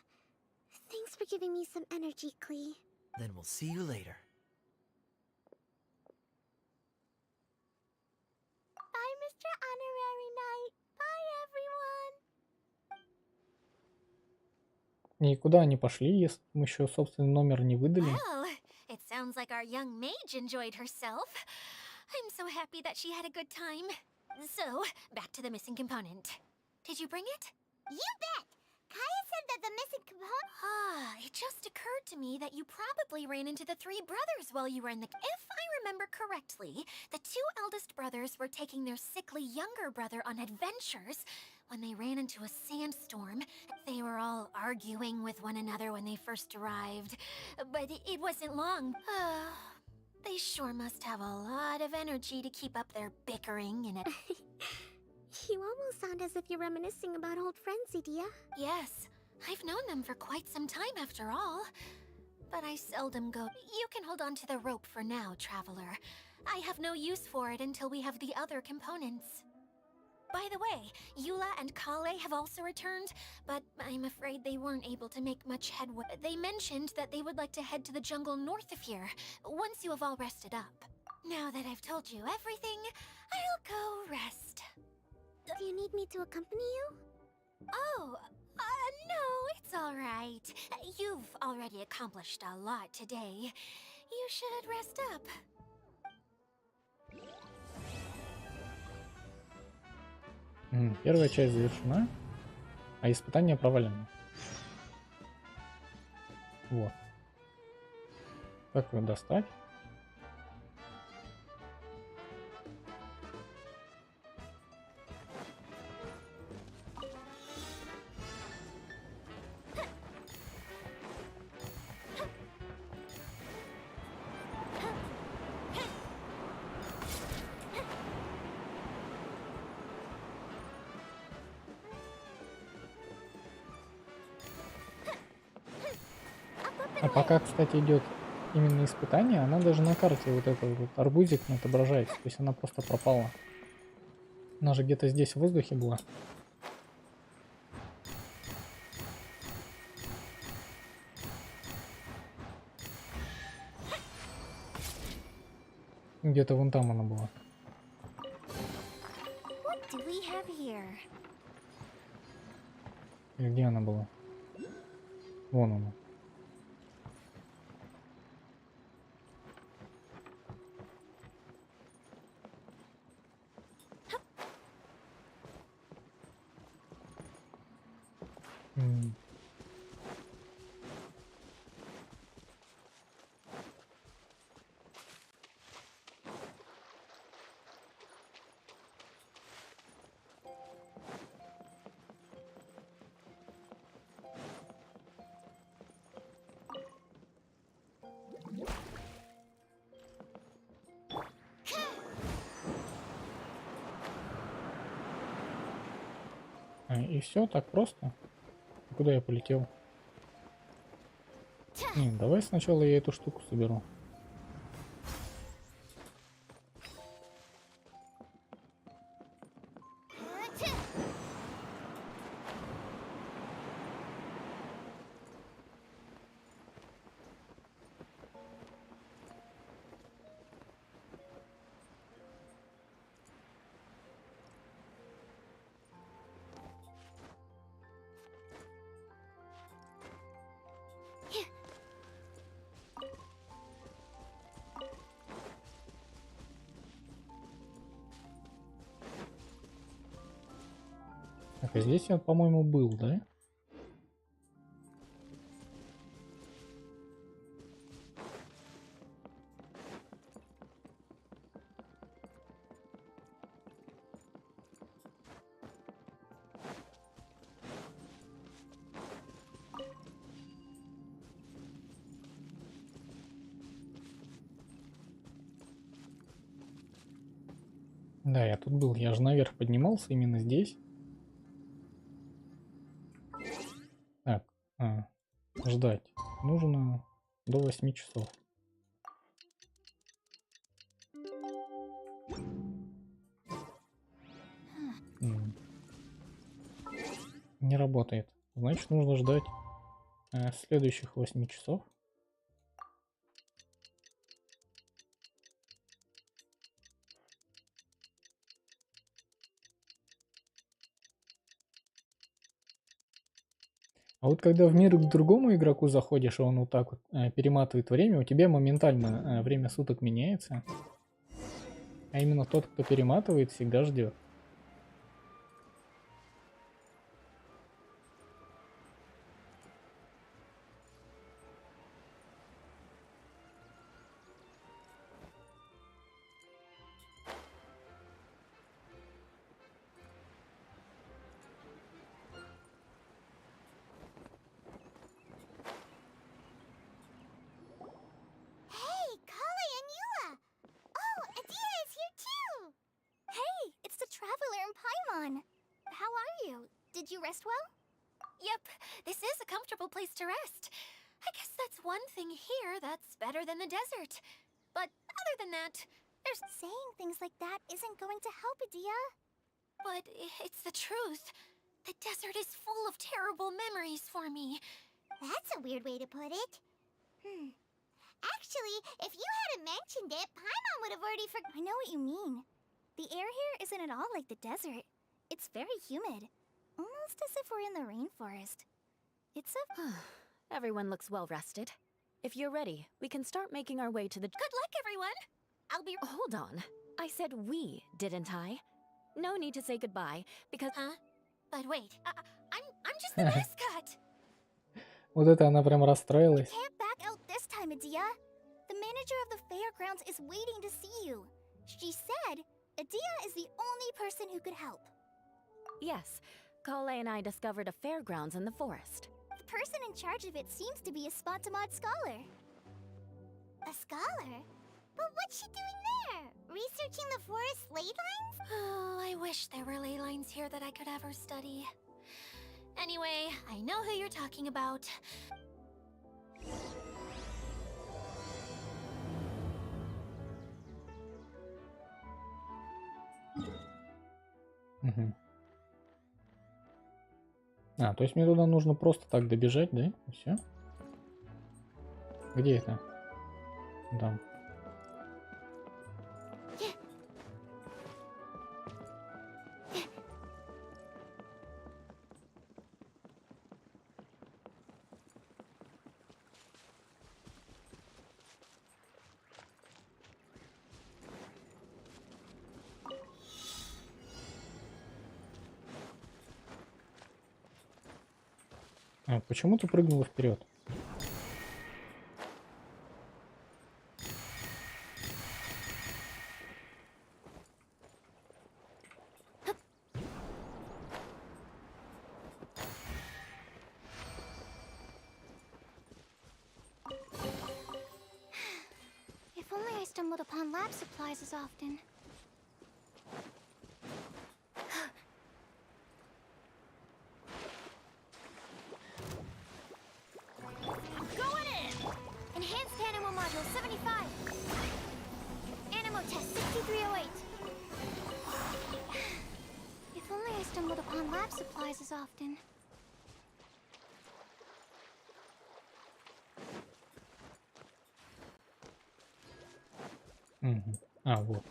Thanks for giving me some energy, Klee. Then we'll see you later. Bye, Mr. Honorary Knight. Bye, everyone. Никуда они пошли, если мы еще собственный номер не выдали. Well, it sounds like our young mage enjoyed herself. I'm so happy that she had a good time. So, back to the missing component. Did you bring it? You bet! Kaya said that the missing component... it just occurred to me that you probably ran into the three brothers while you were in the... If I remember correctly, the two eldest brothers were taking their sickly younger brother on adventures when they ran into a sandstorm. They were all arguing with one another when they first arrived, but it wasn't long. They sure must have a lot of energy to keep up their bickering and... You almost sound as if you're reminiscing about old friends, Idia. Yes, I've known them for quite some time after all. But I seldom go... You can hold on to the rope for now, Traveler. I have no use for it until we have the other components. By the way, Eula and Kale have also returned, but I'm afraid they weren't able to make much headway. They mentioned that they would like to head to the jungle north of here, once you have all rested up. Now that I've told you everything, I'll go rest. Do you need me to accompany you? Oh, no, it's all right. You've already accomplished a lot today. You should rest up. Первая часть завершена, а испытание провалено. Вот. Как его достать? А пока, кстати, идет именно испытание, она даже на карте вот этот вот арбузик не отображается, то есть она просто пропала. Она же где-то здесь в воздухе была. Где-то вон там она была. What do we have here? Или где она была? Вон она. И все, так просто. Куда я полетел? Давай сначала я эту штуку соберу. Так, а здесь я, по-моему, был, да? Да, я тут был. Я же наверх поднимался именно здесь. Так, ждать. Нужно до 8 часов. Не работает. Значит, нужно ждать следующих 8 часов. А вот когда в мир к другому игроку заходишь, и он вот так вот перематывает время, у тебя моментально время суток меняется. А именно тот, кто перематывает, всегда ждет. Hey, Kale and Eula! Oh, Adia is here too! Hey, it's the Traveler and Paimon. How are you? Did you rest well? Yep, this is a comfortable place to rest. I guess that's one thing here that's better than the desert. But other than that, there's... Saying things like that isn't going to help, Adia. But it's the truth. The desert is full of terrible memories for me. That's a weird way to put it. Actually, if you hadn't mentioned it, Paimon would have already I know what you mean. The air here isn't at all like the desert. It's very humid. Almost as if we're in the rainforest. It's a... Everyone looks well rested. If you're ready, we can start making our way to the... Good luck, everyone! I'll be... Hold on. I said we, didn't I? No need to say goodbye, because... Huh? But wait, I'm just the mascot! Вот это она прям расстроилась. Can't back out this time, Adia. The manager of the fairgrounds is waiting to see you. She said Adia is the only person who could help. Yes, Kale and I discovered a fairgrounds in the forest. The person in charge of it seems to be a Spontamod scholar. A scholar? But what's she doing there? Researching the forest ley lines? Oh, I wish there were ley lines here that I could ever study. Anyway, I know who you're talking about. Угу. А, то есть мне туда нужно просто так добежать, да? И все? Где это? Там. А, почему ты прыгнула вперед? If only I stumbled upon lab supplies as often. Going in! Enhanced Animo Module 75. Animo Test 6308. If only I stumbled upon lab supplies as often. Угу. А, вот.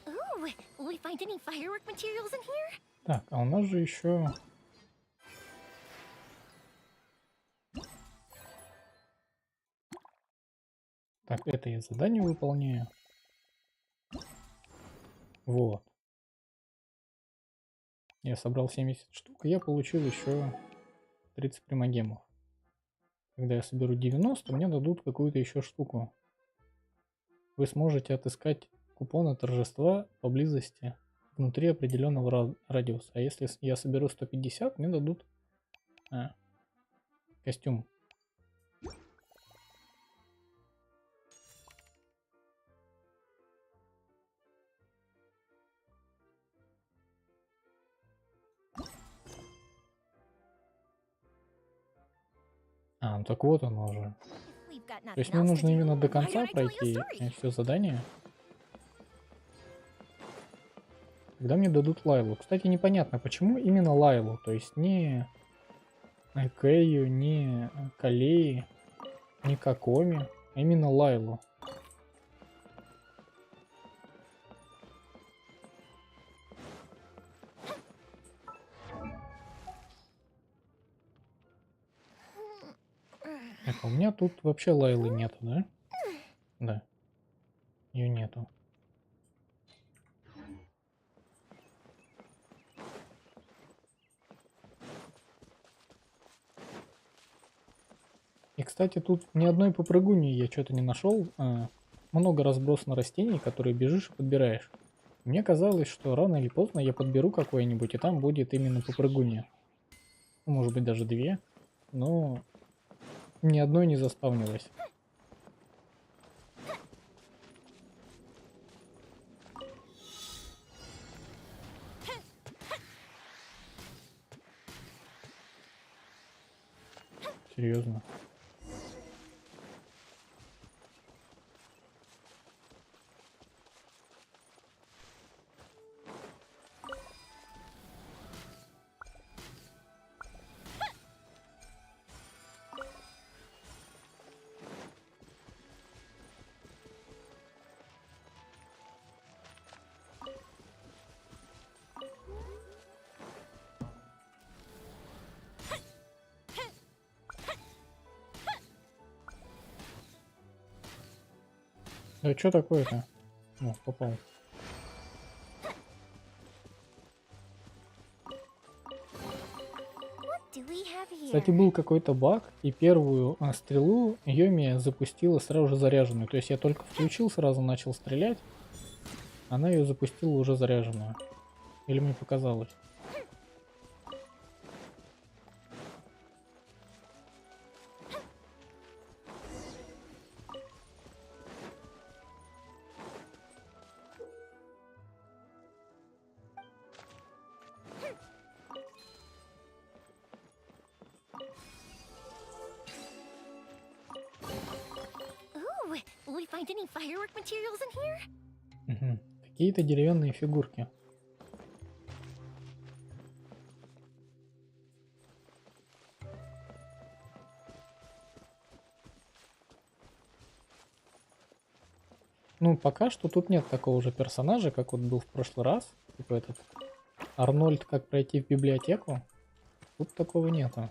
Ooh, will we find any firework materials in here? Так, а у нас же еще... Так, это я задание выполняю. Вот. Я собрал 70 штук, и я получил еще 30 примагемов. Когда я соберу 90, мне дадут какую-то еще штуку. Вы сможете отыскать купоны торжества поблизости внутри определенного радиуса. А если я соберу 150, мне дадут костюм. А, ну так вот оно уже. То есть мне нужно именно до конца пройти все задание. Когда мне дадут Лайлу. Кстати, непонятно, почему именно Лайлу. То есть не Кэю, не Калеи, не Какоми, а именно Лайлу. Так, а у меня тут вообще Лайлы нету, да? Да. Ее нету. И, кстати, тут ни одной попрыгуни я что-то не нашел. Много разбросано растений, которые бежишь и подбираешь. Мне казалось, что рано или поздно я подберу какое-нибудь, и там будет именно попрыгунья. Ну, может быть, даже две. Но ни одной не заспавнилось. Серьезно. Да что такое-то? О, попал. What do we have here? Кстати, был какой-то баг, и первую стрелу Йоми запустила сразу же заряженную. То есть я только включил, сразу начал стрелять, она ее запустила уже заряженную. Или мне показалось? Ooh, will we find any firework materials in here? Мгм. Какие-то деревянные фигурки. Ну, пока что тут нет такого же персонажа, как вот был в прошлый раз. Типа этот Арнольд, как пройти в библиотеку. Тут такого нету.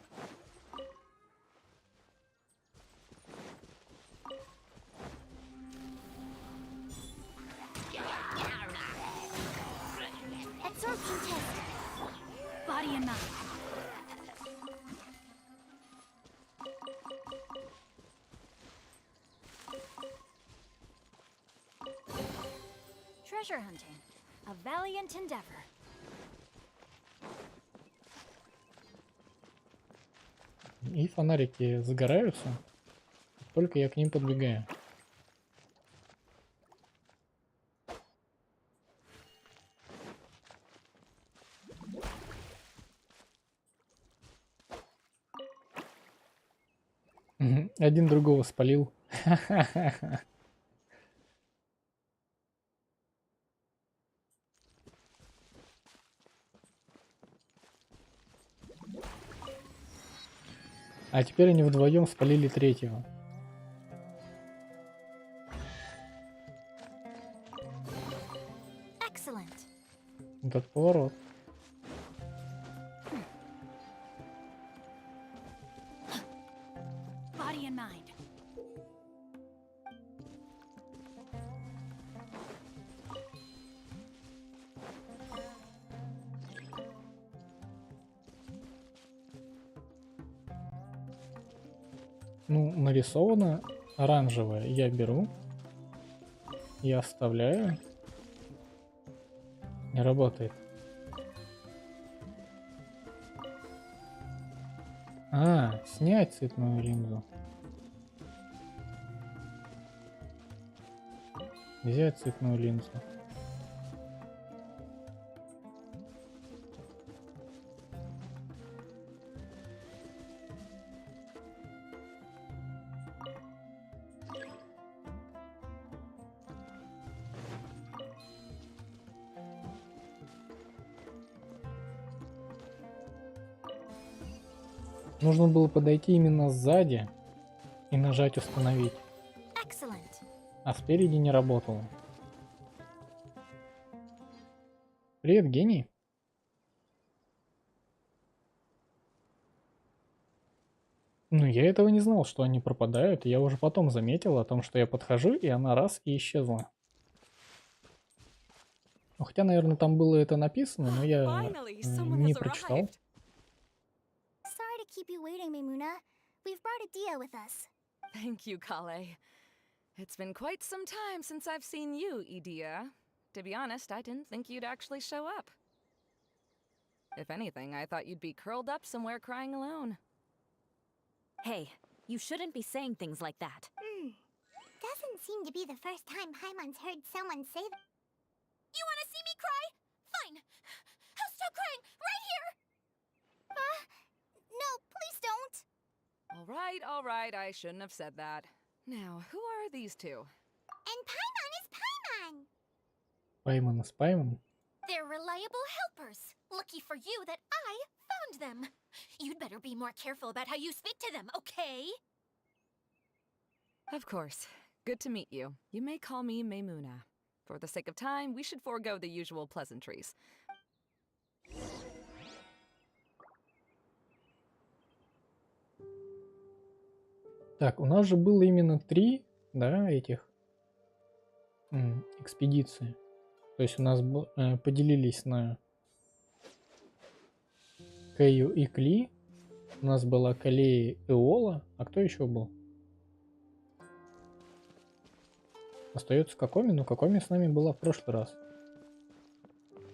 Absorption test. Body and mind. Treasure hunting. A valiant endeavor. И фонарики загораются, как только я к ним подбегаю. Мгм. Один другого спалил. А теперь они вдвоем спалили третьего. Excellent. Вот этот поворот. Body and mind. Ну, нарисовано оранжевое. Я беру. Я оставляю. Не работает. А, снять цветную линзу. Взять цветную линзу. Нужно было подойти именно сзади и нажать установить, Excellent. а спереди не работало. Привет, гений. Ну, я этого не знал, что они пропадают. Я уже потом заметил о том, что я подхожу, и она раз и исчезла. Ну, хотя, наверное, там было это написано, но я не прочитал. Sorry to keep you waiting, Mimuna. We've brought Adia with us. Thank you, Kale. It's been quite some time since I've seen you, Idia. To be honest, I didn't think you'd actually show up. If anything, I thought you'd be curled up somewhere crying alone. Hey, you shouldn't be saying things like that. Doesn't seem to be the first time Paimon's heard someone say that. You want to see me cry? Fine. I'll stop crying right here. No, please don't. All right, I shouldn't have said that. Now, who are these two? And Paimon is Paimon! Пайман и Спайман. They're reliable helpers. Lucky for you that I found them. You'd better be more careful about how you speak to them, okay? Of course. Good to meet you. You may call me Maymuna. For the sake of time, we should forego the usual pleasantries. Так, у нас же было именно 3, да, этих экспедиции. То есть у нас поделились на Кэю и Кли. У нас была Калея и Ола. А кто еще был? Остается Кокоми, но Кокоми с нами была в прошлый раз.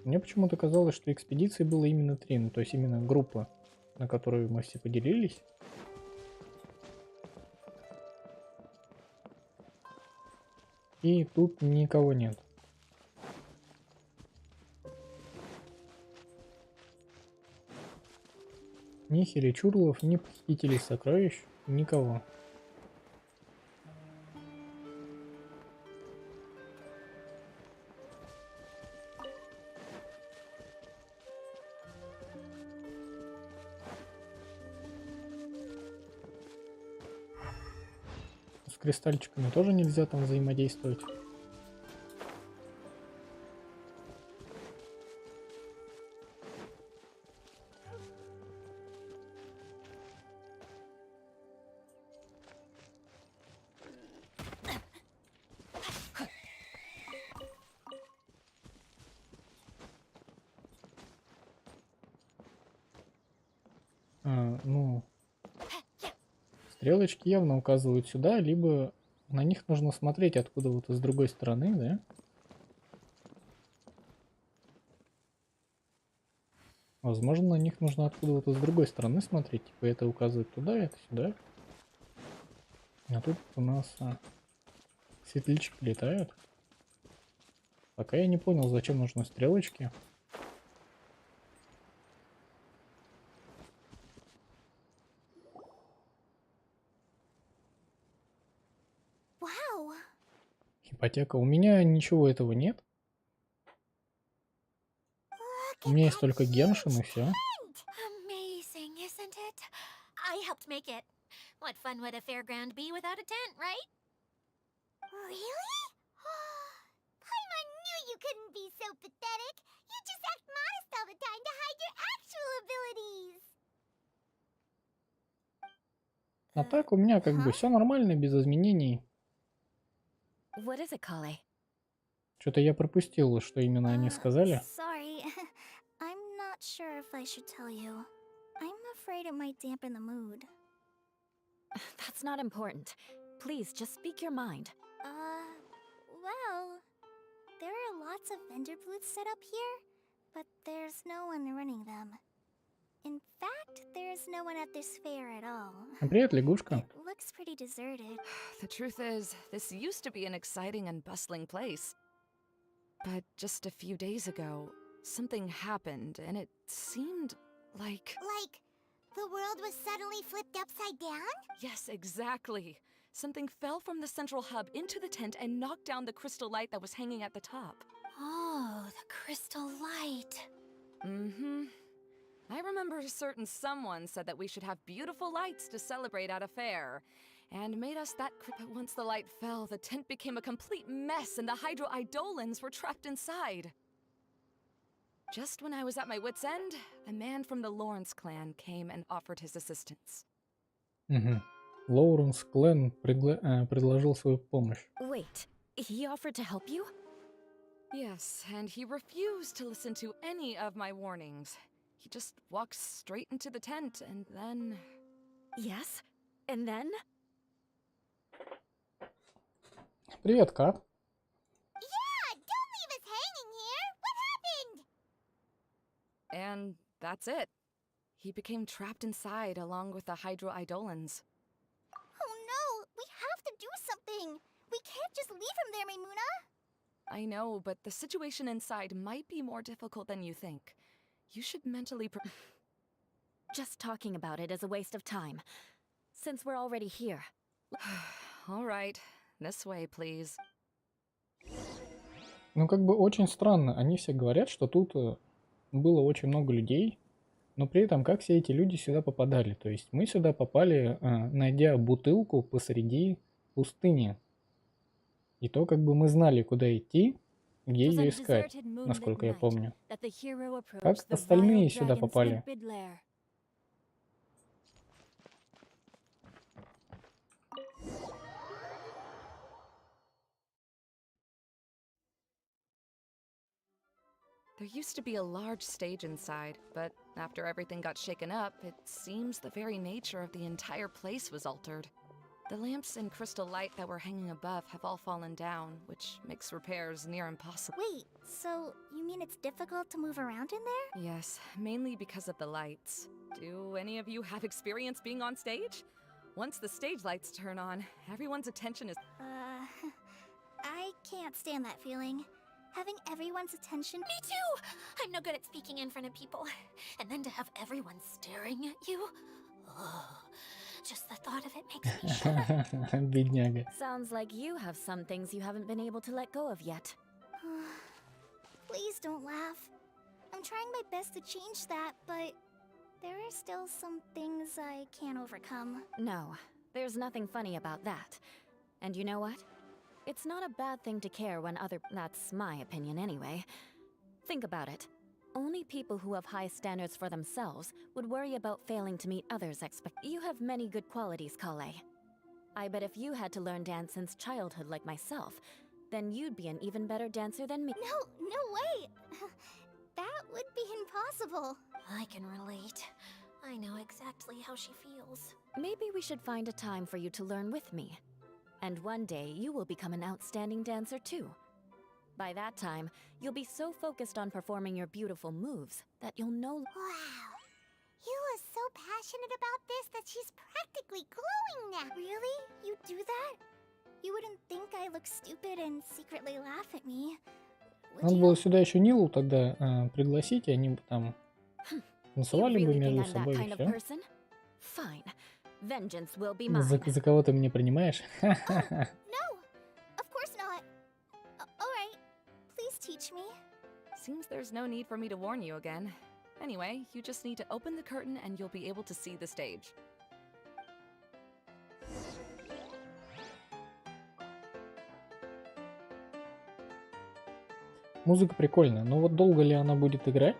Мне почему-то казалось, что экспедиций было именно 3. Ну, то есть именно группа, на которую мы все поделились. И тут никого нет. Ни Хиричурлов, ни похитителей сокровищ, никого. С кристальчиками тоже нельзя там взаимодействовать. Ну, стрелочки явно указывают сюда, либо на них нужно смотреть откуда вот с другой стороны, да? Возможно, на них нужно откуда вот с другой стороны смотреть. Типа это указывает туда, это сюда. А тут у нас светлячки летают. Пока я не понял, зачем нужны стрелочки. Wow! Ипотека. У меня ничего этого нет. У меня есть только Геншин и все. Amazing, isn't it? I helped make it. What fun would a fairground be without a tent, right? Really? Paimon knew you couldn't be so pathetic. You just act modest all the time to hide your actual abilities. А так у меня как бы все нормально, без изменений. What is it, Kale? Что-то я пропустил, что именно они сказали. Sorry. I'm not sure if I should tell you. I'm afraid it might dampen the mood. That's not important. Please, just speak your mind. Well, there are lots of vendor booths set up here, but there's no one running them. In fact, there's no one at this fair at all. Привет, лягушка. It looks pretty deserted. The truth is, this used to be an exciting and bustling place. But just a few days ago, something happened, and it seemed like... Like, the world was suddenly flipped upside down? Yes, exactly. Something fell from the central hub into the tent and knocked down the crystal light that was hanging at the top. Oh, the crystal light. Mm-hmm. I remember a certain someone said that we should have beautiful lights to celebrate at a fair, and made us that. But once the light fell, the tent became a complete mess, and the Hydro-Eidolons were trapped inside. Just when I was at my wit's end, a man from the Lawrence clan came and offered his assistance. Лоуренс Клен предложил свою помощь. Wait, he offered to help you? Yes, and he refused to listen to any of my warnings. He just walked straight into the tent, and then... Yes? And then? Привет, Кат. Yeah, don't leave us hanging here. What happened? And that's it. He became trapped inside along with the Hydro-Eidolons. Oh no, we have to do something. We can't just leave him there, Maymuna. I know, but the situation inside might be more difficult than you think. You should mentally Just talking about it is a waste of time. since we're already here. All right, this way, please. Ну, как бы очень странно. Они все говорят, что тут было очень много людей, но при этом как все эти люди сюда попадали? То есть мы сюда попали, найдя бутылку посреди пустыни. И то как бы мы знали, куда идти, где It was on ее a искать, deserted moonlit насколько я night помню. that the hero Как approached the остальные vile сюда dragon's попали? limpid lair. There used to be a large stage inside, but after everything got shaken up, it seems the very nature of the entire place was altered. The lamps and crystal light that were hanging above have all fallen down, which makes repairs near impossible. Wait, so you mean it's difficult to move around in there? Yes, mainly because of the lights. Do any of you have experience being on stage? Once the stage lights turn on, everyone's attention is... I can't stand that feeling. Having everyone's attention. Me too! I'm no good at speaking in front of people. And then to have everyone staring at you. Oh, just the thought of it makes me shudder. Бедняга. Sounds like you have some things you haven't been able to let go of yet. Please don't laugh. I'm trying my best to change that, but there are still some things I can't overcome. No, there's nothing funny about that. And you know what? It's not a bad thing to care when that's my opinion anyway. Think about it. Only people who have high standards for themselves would worry about failing to meet others' You have many good qualities, Kale. I bet if you had to learn dance since childhood like myself, then you'd be an even better dancer than me. No way! That would be impossible. I can relate. I know exactly how she feels. Maybe we should find a time for you to learn with me. And one day, you will become an outstanding dancer too. By that time, you'll be so focused on performing your beautiful moves that you'll know... Wow. You are so passionate about this that she's practically glowing now. Really? You do that? You wouldn't think I look stupid and secretly laugh at me. Would Надо you? было сюда еще Нилу тогда пригласить, и они бы там You танцевали бы really think между I'm that собой, и kind of все. person? Fine. Vengeance will be mine. За кого ты меня принимаешь? No, of course not. Alright, please teach me. Seems there's no need for me to warn you again. Anyway, you just need to open the curtain and you'll be able to see the stage. Музыка прикольная, но вот долго ли она будет играть?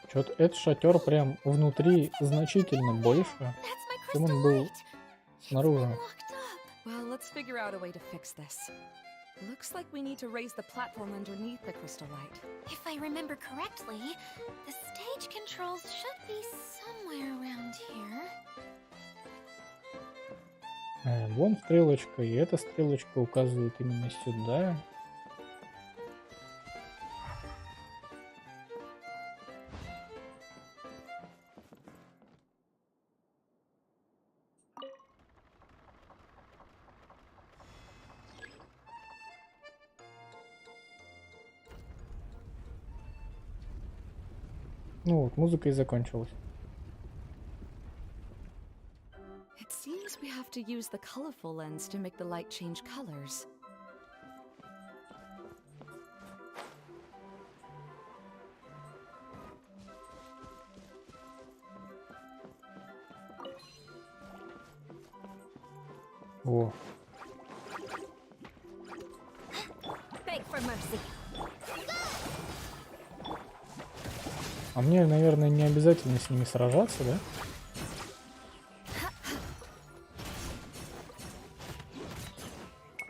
Что-то этот шатер прям внутри значительно больше, That's my чем crystal он был light. снаружи. Locked up. Well, let's figure out a way to fix this. Looks like we need to raise the platform underneath the crystal light. If I remember correctly, the stage controls should be somewhere around here. Вон стрелочка, и эта стрелочка указывает именно сюда. Ну вот, музыка и закончилась. It seems we have to use the colorful lens to make the light change colors. О, Beg for mercy. а мне, наверное, не обязательно с ними сражаться, да?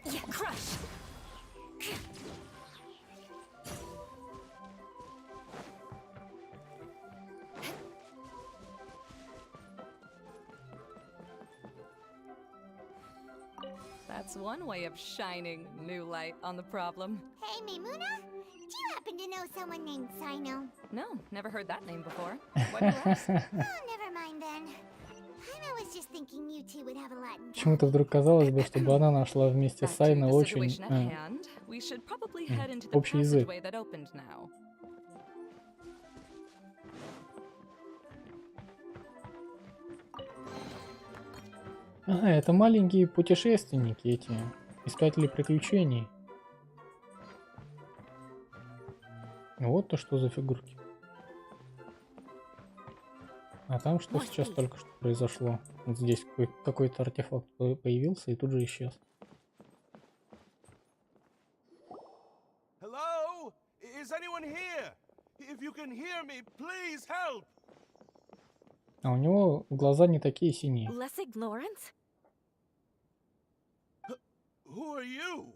Yeah, crush. That's one way of shining new light on the problem. Hey, Maimuna? Do you happen to know someone named Sino? No, never heard that name before. What do you ask? Oh, never mind then. I was just thinking you two would have a lot in common. Почему-то вдруг казалось бы, чтобы она нашла вместе Back с to Айной the очень situation at hand. We should probably head into the общий язык. passageway that opened now. Ага, это маленькие путешественники эти, искатели приключений. Вот то что за фигурки. А там что сейчас только что произошло? Вот здесь какой-то артефакт появился и тут же исчез. Hello? Is anyone here? If you can hear me, please help. А у него глаза не такие синие. Lessig Lawrence? Who are you?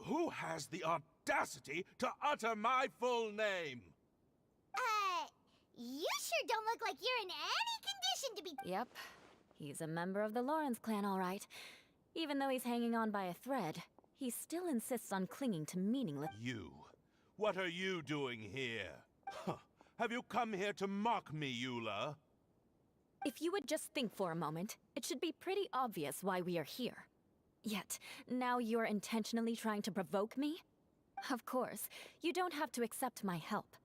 Who has the audacity to utter my full name? You sure don't look like you're in any condition to be. Yep. He's a member of the Lawrence clan, all right. Even though he's hanging on by a thread, he still insists on clinging to meaningless. You. What are you doing here? Huh. Have you come here to mock me, Eula? If you would just think for a moment, it should be pretty obvious why we are here. Yet, now you're intentionally trying to provoke me? Of course, you don't have to accept my help.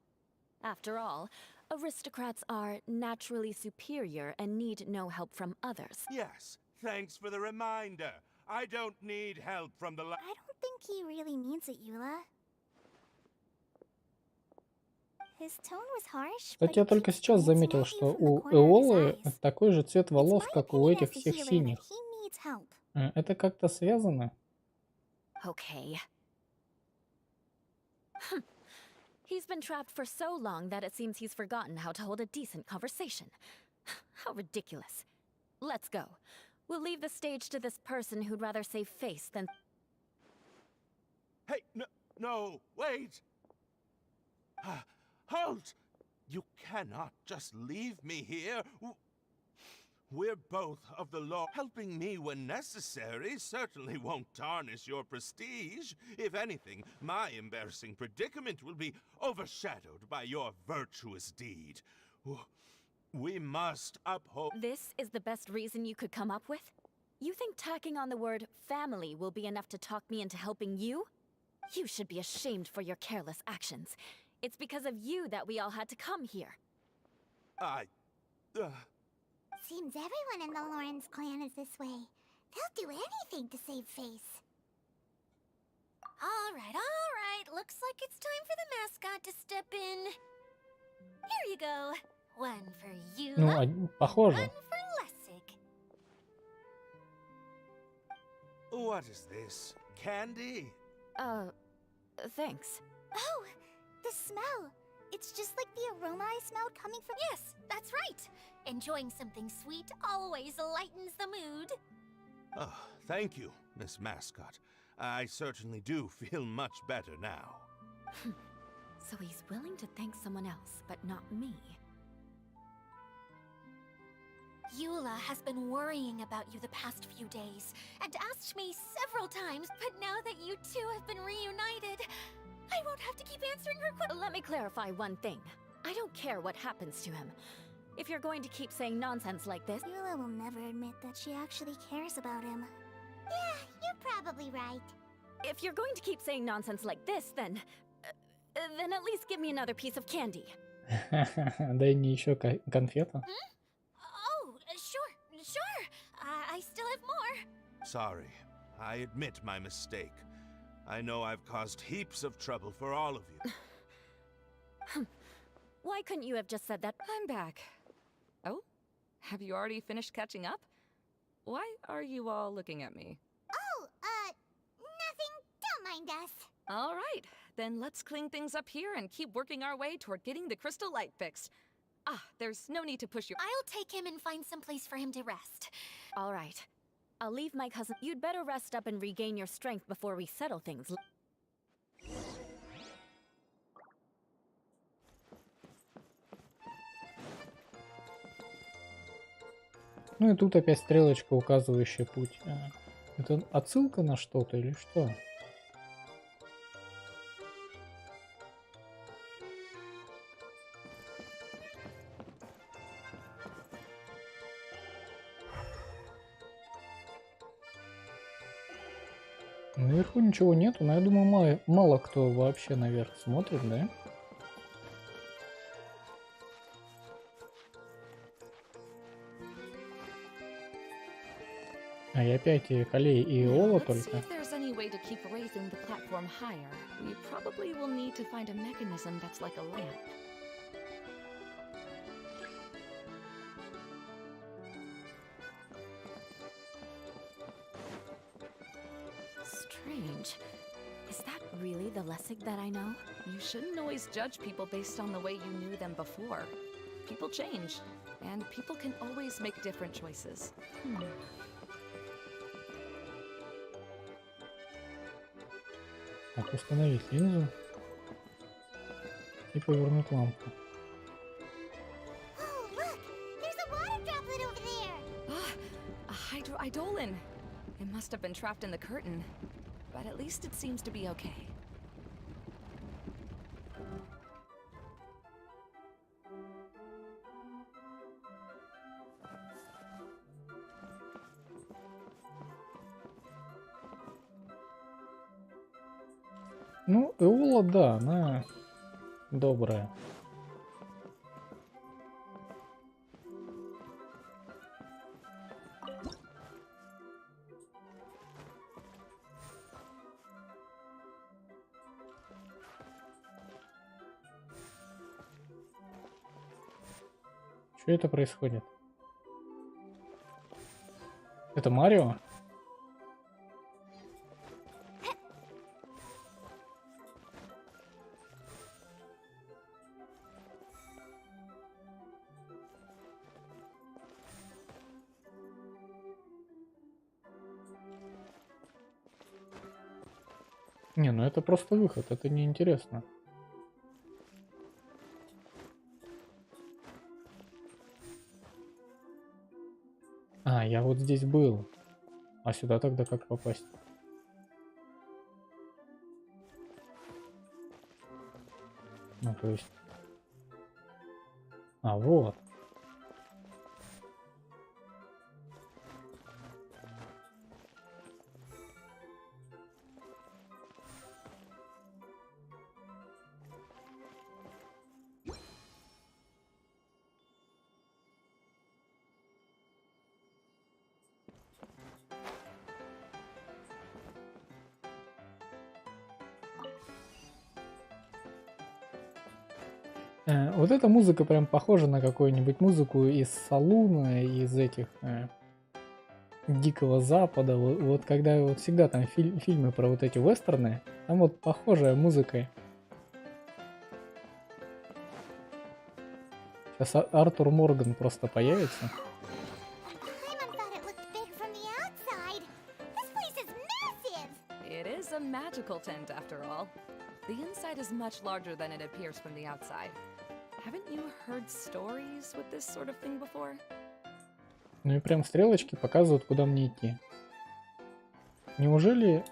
After all, aristocrats are naturally superior and need no help from others. Yes, thanks for the reminder. I don't need help from the I don't think he really means it, Eula. His tone was harsh, but Кстати, я he только keeps сейчас заметил, glancing at что you from the у corner of his Эолы eyes. такой же цвет It's волос, my как у opinion этих as the всех healer синих. that he needs help. Это как-то связано? Okay. He's been trapped for so long that it seems he's forgotten how to hold a decent conversation. How ridiculous. Let's go. We'll leave the stage to this person who'd rather save face than... Hey, no, wait! Halt! You cannot just leave me here. We're both of the law. Helping me when necessary certainly won't tarnish your prestige. If anything, my embarrassing predicament will be overshadowed by your virtuous deed. We must uphold... This is the best reason you could come up with? You think tacking on the word family will be enough to talk me into helping you? You should be ashamed for your careless actions. It's because of you that we all had to come here. Seems everyone in the Lawrence clan is this way. They'll do anything to save face. All right. Looks like it's time for the mascot to step in. Here you go. One for you. Ну, похоже. One for Lessig. What is this? Candy? Thanks. Oh, the smell. It's just like the aroma I smelled coming from... Yes, that's right. Enjoying something sweet always lightens the mood. Oh, thank you, Miss Mascot. I certainly do feel much better now. So he's willing to thank someone else, but not me. Eula has been worrying about you the past few days and asked me several times, but now that you two have been reunited, I won't have to keep answering her questions. Let me clarify one thing. I don't care what happens to him. If you're going to keep saying nonsense like this... Eula will never admit that she actually cares about him. Yeah, you're probably right. If you're going to keep saying nonsense like this, then at least give me another piece of candy. Дай мне еще конфету. Oh, sure. I still have more. Sorry, I admit my mistake. I know I've caused heaps of trouble for all of you. Why couldn't you have just said that? I'm back. Oh? Have you already finished catching up? Why are you all looking at me? Oh, nothing. Don't mind us. All right, then let's clean things up here and keep working our way toward getting the crystal light fixed. Ah, there's no need to push your... I'll take him and find some place for him to rest. All right. I'll leave my cousin. You'd better rest up and regain your strength before we settle things. Ну и тут опять стрелочка, указывающая путь. Это отсылка на что-то или что? Наверху ничего нету, но я думаю, мало кто вообще наверх смотрит, да? А и опять и Калей и Now, Ола let's see только. if there's any way to keep raising the platform higher. We probably will need to find a mechanism that's like a lamp. Strange. Is that really the Lessig that I know? You shouldn't always judge people based on the way you knew them before. People change, and people can always make different choices. Так, установить линзу и повернуть лампу. Oh, look! There's a water droplet over there! Ah, a hydroidolin. It must have been trapped in the curtain, but at least it seems to be okay. Ну, Эола, да, она добрая. Что это происходит? Это Марио? Не, ну это просто выход, это неинтересно. А, я вот здесь был. А сюда тогда как попасть? Ну, то есть... А, вот. Вот эта музыка прям похожа на какую-нибудь музыку из салуна, из этих Дикого Запада. Вот когда вот всегда там фильмы про вот эти вестерны, там вот похожая музыка. Сейчас Артур Морган просто появится. Paimon thought it looked big from the outside. This place is massive! It is a magical tent, after all. The inside is much larger than it appears from the outside. Haven't you heard stories with this sort of thing before? Ну и прям стрелочки показывают, куда мне идти. Неужели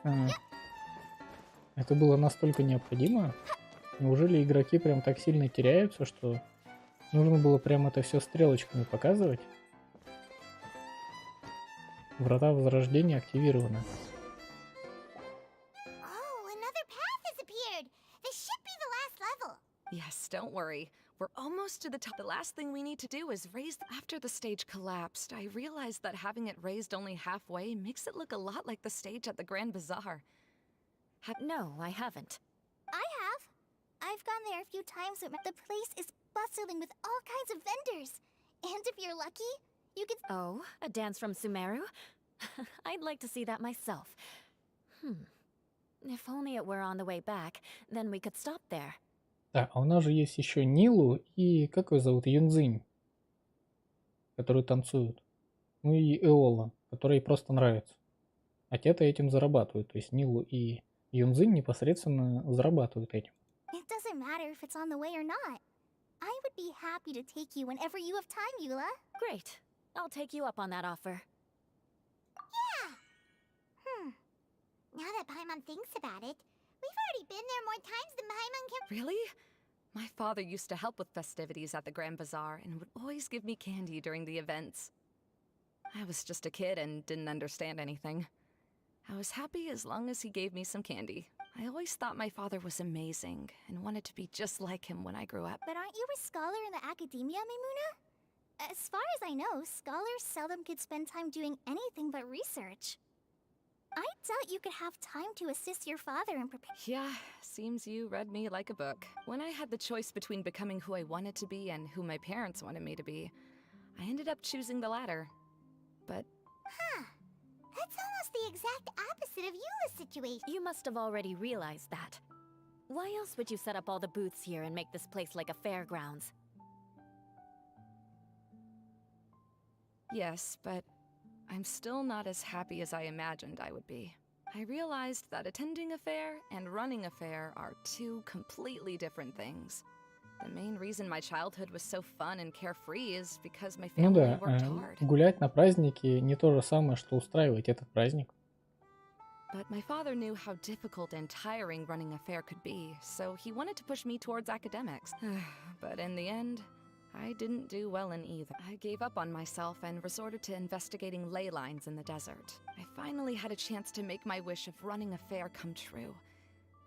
это было настолько необходимо? Неужели игроки прям так сильно теряются, что нужно было прям это все стрелочками показывать? Врата Возрождения активированы. Oh, another path has appeared! This should be the last level! Yes, don't worry. We're almost to the top. The last thing we need to do is raise... After the stage collapsed, I realized that having it raised only halfway makes it look a lot like the stage at the Grand Bazaar. No, I haven't. I have. I've gone there a few times, but the place is bustling with all kinds of vendors. And if you're lucky, you could... Oh, a dance from Sumeru? I'd like to see that myself. If only it were on the way back, then we could stop there. Так, а у нас же есть еще Нилу и, как ее зовут, Юнзинь, которые танцуют. Ну и Эола, которая ей просто нравится. А те-то этим зарабатывают. То есть Нилу и Юнзинь непосредственно зарабатывают этим. It doesn't matter if it's on the way or not. I would be happy to take you whenever you have time, Eula. Great. I'll take you up on that offer. Now that Paimon thinks about it, we've already been there more times than Paimon can... Really? My father used to help with festivities at the Grand Bazaar and would always give me candy during the events. I was just a kid and didn't understand anything. I was happy as long as he gave me some candy. I always thought my father was amazing and wanted to be just like him when I grew up. But aren't you a scholar in the academia, Maimuna? As far as I know, scholars seldom could spend time doing anything but research. I doubt you could have time to assist your father in preparing. Yeah, seems you read me like a book. When I had the choice between becoming who I wanted to be and who my parents wanted me to be, I ended up choosing the latter. But Huh. That's almost the exact opposite of Eula's situation. You must have already realized that. Why else would you set up all the booths here and make this place like a fairgrounds? yes, but I'm still not as happy as I imagined I would be. I realized that attending a fair and running a fair are two completely different things. The main reason my childhood was so fun and carefree is because my Ну family да, worked hard. гулять на празднике не то же самое, что устраивать этот праздник. But my father knew how difficult and tiring running a fair could be, so he wanted to push me towards academics. But in the end, I didn't do well in either. I gave up on myself and resorted to investigating ley lines in the desert. I finally had a chance to make my wish of running a fair come true.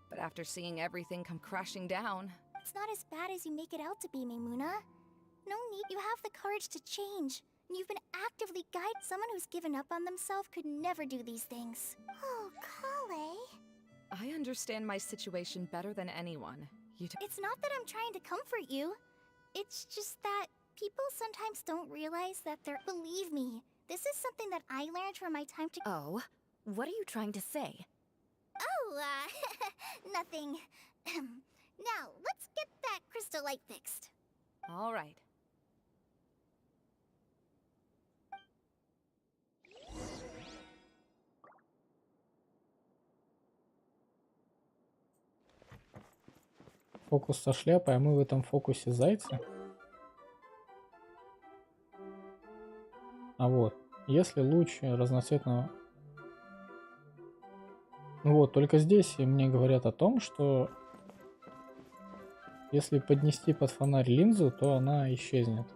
But after seeing everything come crashing down, It's not as bad as you make it out to be, Maimuna. No need. You have the courage to change. And you've been actively guided. Someone who's given up on themselves could never do these things. Oh, Kale. I understand my situation better than anyone. It's not that I'm trying to comfort you. It's just that people sometimes don't realize that they're... Believe me, this is something that I learned from my time to... Oh, what are you trying to say? Oh, nothing. Now, let's get that crystal light fixed. All right. Фокус со шляпой, а мы в этом фокусе зайцы. А вот, если луч разноцветного... Вот, только здесь мне говорят о том, что если поднести под фонарь линзу, то она исчезнет.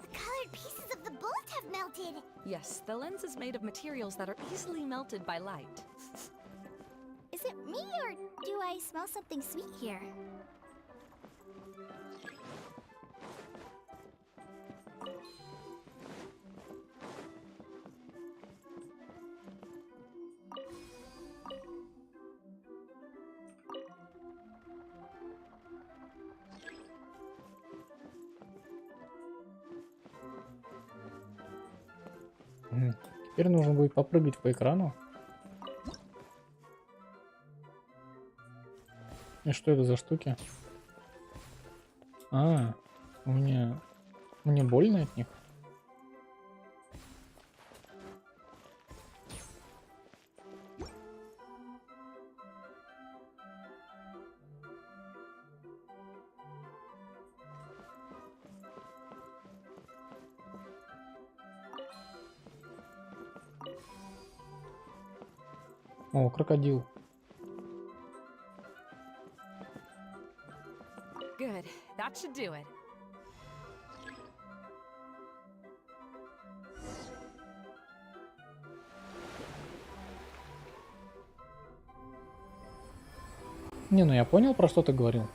The colored pieces of the bullet have melted. Yes, the lens is made of materials that are easily melted by light. Is it me or do I smell something sweet here? Теперь нужно будет попрыгать по экрану. И что это за штуки? А, мне больно от них. О, крокодил. Good. That should do it. Не, ну я понял, про что ты говорил.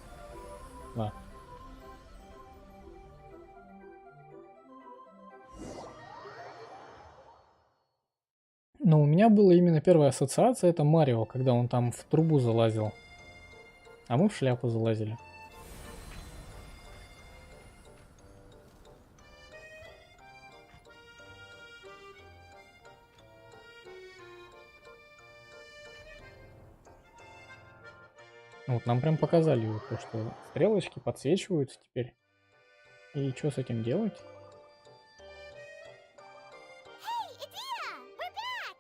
Да. Но у меня была именно первая ассоциация, это Марио, когда он там в трубу залазил. А мы в шляпу залазили. Вот нам прям показали то, что стрелочки подсвечиваются теперь. И что с этим делать? Hey, Idea! We're back!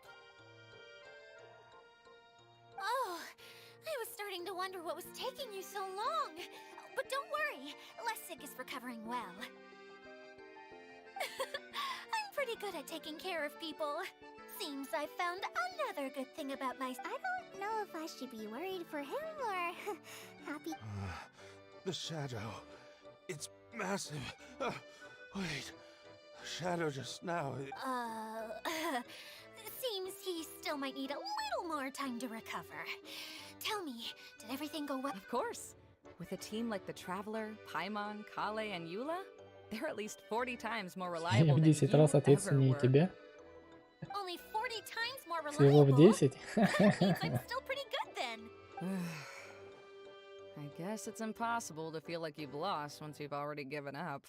Oh, I was starting well. I'm pretty good at taking care of people. Seems I found another good thing about my... I don't know if I should be worried for him or happy. The shadow. It's massive. Wait. The shadow just now. Seems he still might need a little more time to recover. Tell me, did everything go well? Of course. With a team like the Traveler, Paimon, Kale, and Eula, they're at least 40 times more Я reliable в than 10 you раз ever ответственнее were. тебя. Only 40 times more Всего в reliable? 10. Means I'm still pretty good then. I guess it's impossible to feel like you've lost once you've already given up.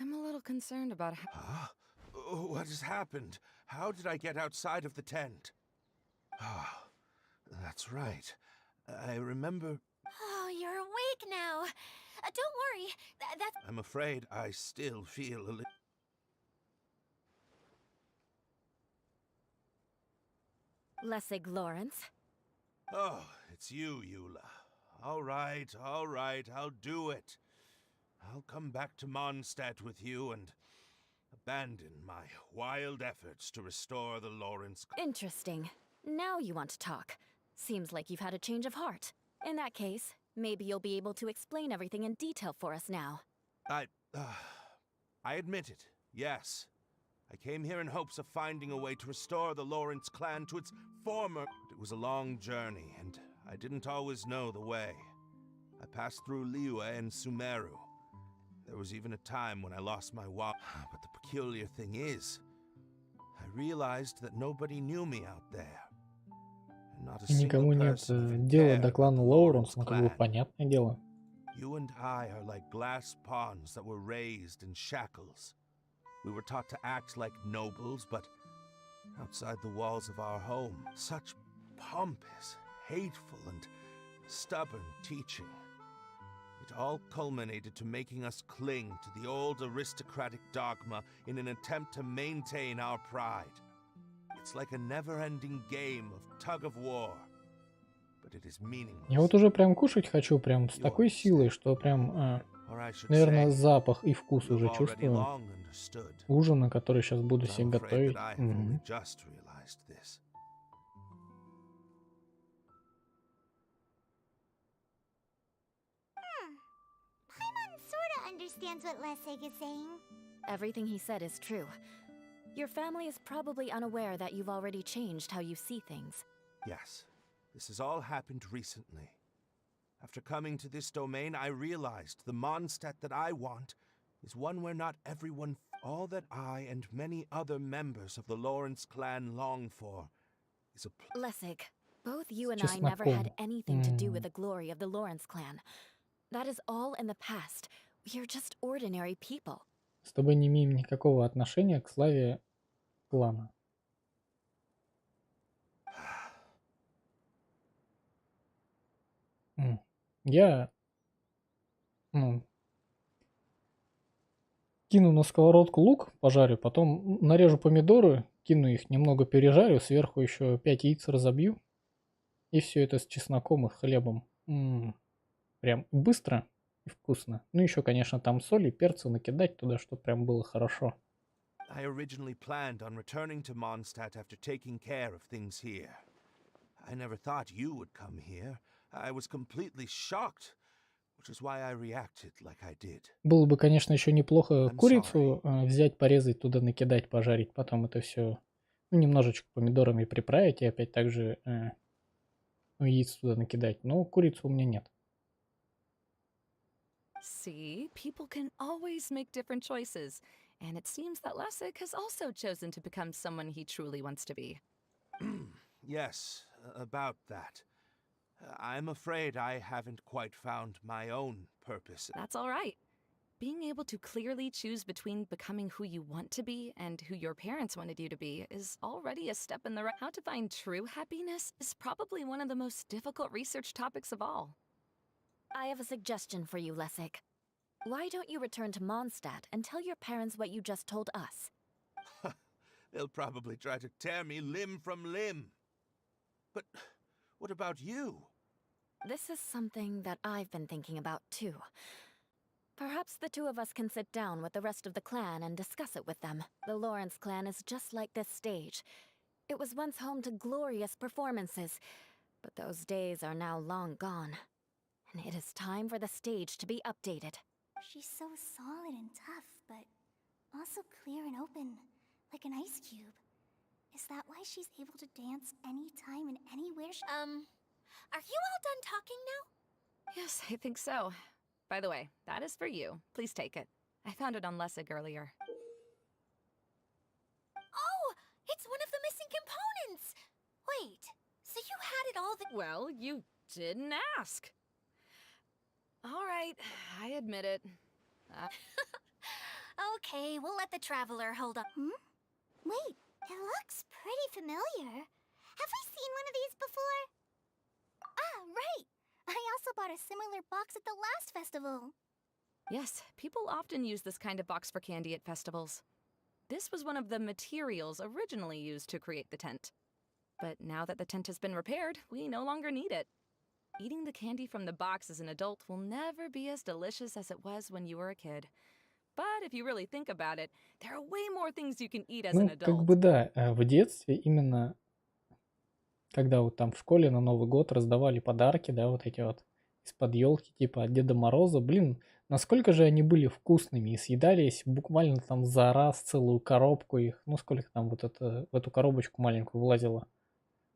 I'm a little concerned about how... Huh? What has happened? How did I get outside of the tent? Ah, that's right. I remember... Oh, you're awake now. Don't worry. That's... I'm afraid I still feel a little... Lessig Lawrence. Oh, it's you, Eula. All right, I'll do it. I'll come back to Mondstadt with you and abandon my wild efforts to restore the Lawrence... Interesting. Now you want to talk. Seems like you've had a change of heart. In that case, maybe you'll be able to explain everything in detail for us now. I admit it, yes. I came here in hopes of finding a way to restore the Lawrence clan to its former... It was a long journey, and I didn't always know the way. I passed through Liyue and Sumeru. There was even a time when I lost my wallet. But the peculiar thing is, I realized that nobody knew me out there. And not a И никому single нет person even дела cared до about клана the Лоуренс, Lawrence ну как бы clan. понятное дело. You and I are like glass pawns that were raised in shackles. We were taught to act like nobles, but outside the walls of our home, such pompous, hateful, and stubborn teaching. It all culminated to making us cling to the old aristocratic dogma in an attempt to maintain our pride. It's like a never-ending game of tug-of-war, but it is meaningless. Я вот уже прям кушать хочу, прям с такой силой, что прям, Or I should наверное, say, запах и вкус you have уже already чувствую. long understood. Ужина, который сейчас буду But себе I'm afraid готовить. that I have only just realized this. Paimon sorta understands what Lessig is saying. Everything he said is true. Your family is probably unaware that you've already changed how you see things. Yes, this has all happened recently. After coming to this domain, I realized the Mondstadt that I want is one where not everyone... All that I and many other members of the Lawrence clan long for is a... Lessig, both you and I never had anything to do with the glory of the Lawrence clan. That is all in the past. We are just ordinary people. С тобой не имеем никакого отношения к славе клана. Я, кину на сковородку лук, пожарю, потом нарежу помидоры, кину их, немного пережарю, сверху еще 5 яиц разобью. И все это с чесноком и хлебом. Прям быстро и вкусно. Ну еще, конечно, там соли, перца накидать туда, чтобы прям было хорошо. I originally planned on returning to Mondstadt after taking care of things here. I never thought you would come here. I was completely shocked, which is why I reacted like I did. Было бы, конечно, еще неплохо курицу взять, порезать, туда накидать, пожарить, потом это все, немножечко помидорами приправить и опять также яиц туда накидать. Но курицы у меня нет. See, people can always make different choices, and it seems that Lessig has also chosen to become someone he truly wants to be. Yes, about that. I'm afraid I haven't quite found my own purpose. That's all right. Being able to clearly choose between becoming who you want to be and who your parents wanted you to be is already a step in the right... How to find true happiness is probably one of the most difficult research topics of all. I have a suggestion for you, Lessig. Why don't you return to Mondstadt and tell your parents what you just told us? They'll probably try to tear me limb from limb. But what about you? This is something that I've been thinking about too. Perhaps the two of us can sit down with the rest of the clan and discuss it with them. The Lawrence clan is just like this stage. It was once home to glorious performances, but those days are now long gone. And it is time for the stage to be updated. She's so solid and tough, but also clear and open, like an ice cube. Is that why she's able to dance anytime and anywhere? Are you all done talking now? Yes, I think so. By the way, that is for you. Please take it. I found it on Lessig earlier. Oh, it's one of the missing components! Wait, so you had it all the— Well, you didn't ask. All right, I admit it. Okay, we'll let the traveler hold on. Wait, it looks pretty familiar. Have we seen one of these before? Ah, right! I also bought a similar box at the last festival. Yes, people often use this kind of box for candy at festivals. This was one of the materials originally used to create the tent. But now that the tent has been repaired, we no longer need it. Eating the candy from the box as an adult will never be as delicious as it was when you were a kid. But if you really think about it, there are way more things you can eat as an Ну, как adult. бы да, в детстве именно, когда вот там в школе на Новый год раздавали подарки, да, вот эти вот из-под елки, типа от Деда Мороза, блин, насколько же они были вкусными и съедались буквально там за раз целую коробку их, ну сколько там вот это, в эту коробочку маленькую влазило.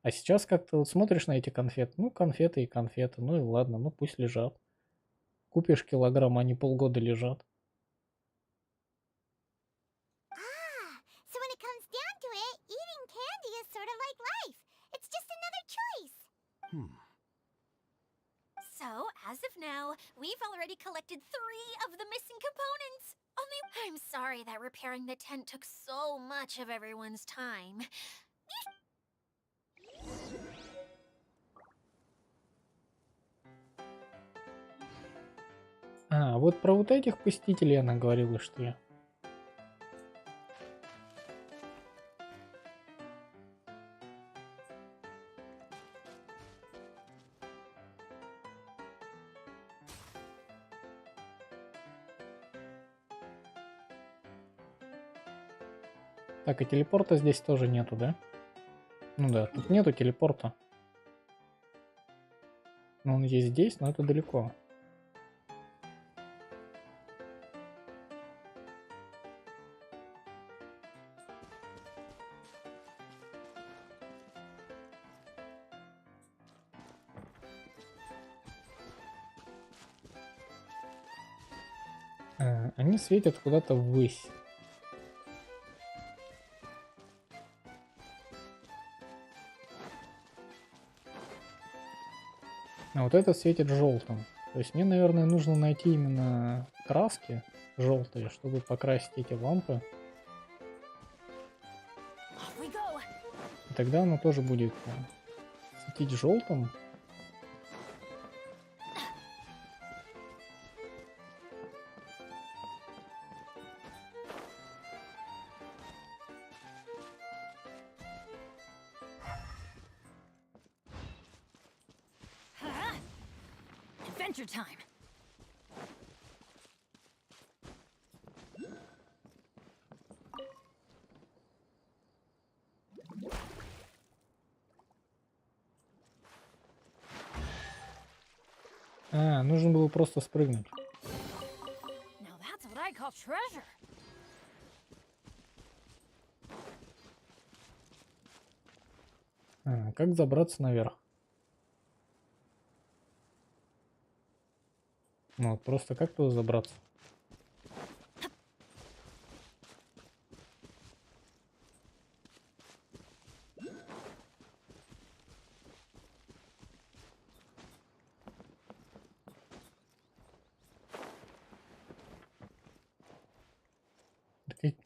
А сейчас как-то вот смотришь на эти конфеты, ну конфеты и конфеты, ну и ладно, ну пусть лежат. Купишь килограмм, они полгода лежат. So when it comes down to it, eating candy is sort of like life. It's just another choice. So, as of now, we've already collected 3 of the missing components. Only, I'm sorry that repairing the tent took so much of everyone's time. А, вот про вот этих посетителей она говорила, что ли? Так, и телепорта здесь тоже нету, да? Ну да, тут нету телепорта. Но он есть здесь, но это далеко. Они светят куда-то ввысь. А вот это светит желтым. То есть мне, наверное, нужно найти именно краски желтые, чтобы покрасить эти лампы. И тогда оно тоже будет светить желтым. Adventure time. А, нужно было просто спрыгнуть. Now that's what I call treasure. А, как забраться наверх? Ну, вот просто как туда забраться?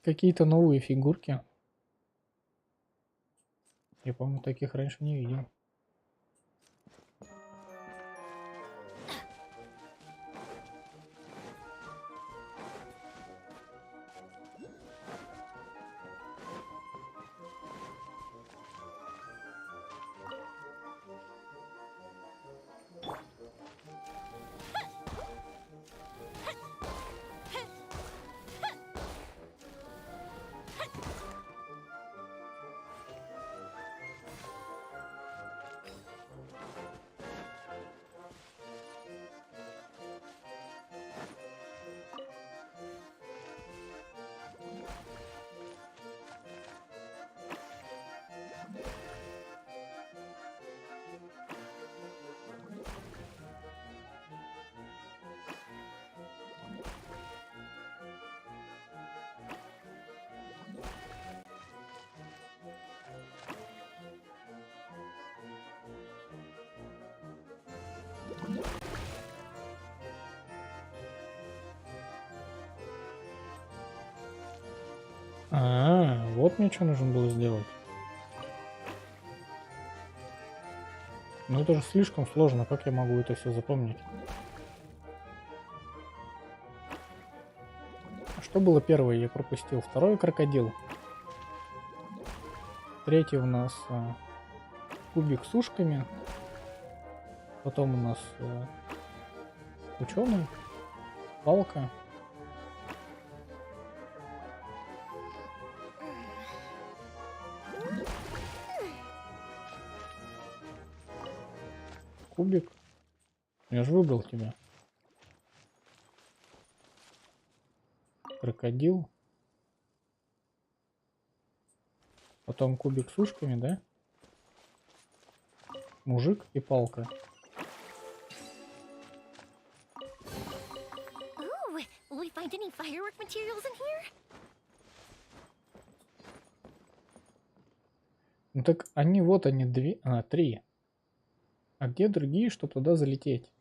Какие-то новые фигурки. Я, по-моему, таких раньше не видел. Вот мне что нужно было сделать. Ну это же слишком сложно, как я могу это все запомнить? Что было первое, я пропустил. Второй крокодил. Третий у нас кубик с ушками. Потом у нас ученый, палка. Кубик. Я же выбрал тебя. Крокодил. Потом кубик с ушками, да? Мужик и палка. Ooh, will we find any firework materials in here? Ну так они, вот они, три. А где другие, чтобы туда залететь?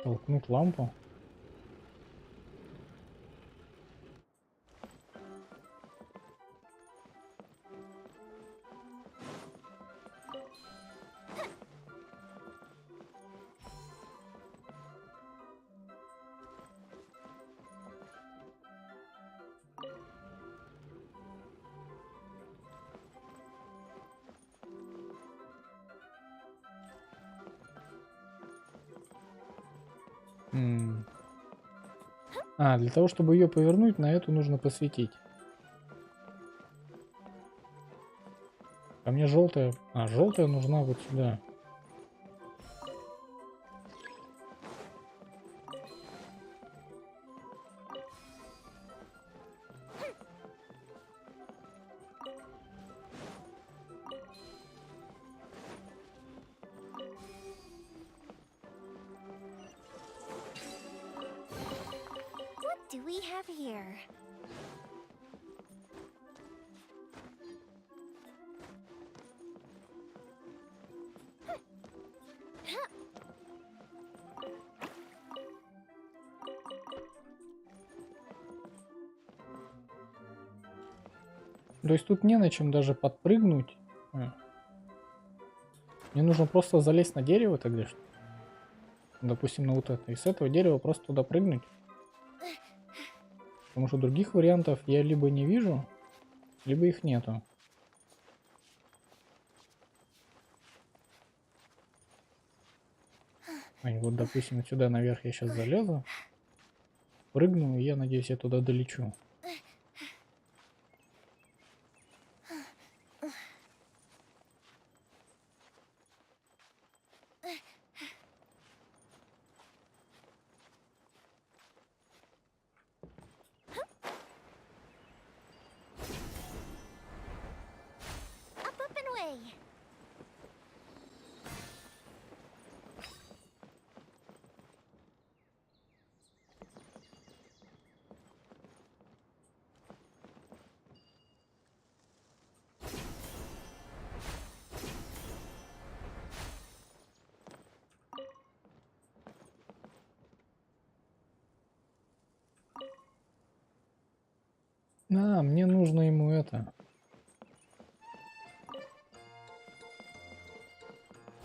Толкнуть лампу. Для того, чтобы ее повернуть, на эту нужно посветить. А мне желтая... желтая нужна вот сюда. What do we have here? То есть тут не на чем даже подпрыгнуть. Мне нужно просто залезть на дерево тогда, что? Допустим, на вот это. И с этого дерева просто туда прыгнуть. Потому что других вариантов я либо не вижу, либо их нету. И вот, допустим, сюда наверх я сейчас залезу. Прыгну, и я надеюсь, я туда долечу. Up and away. Мне нужно ему это.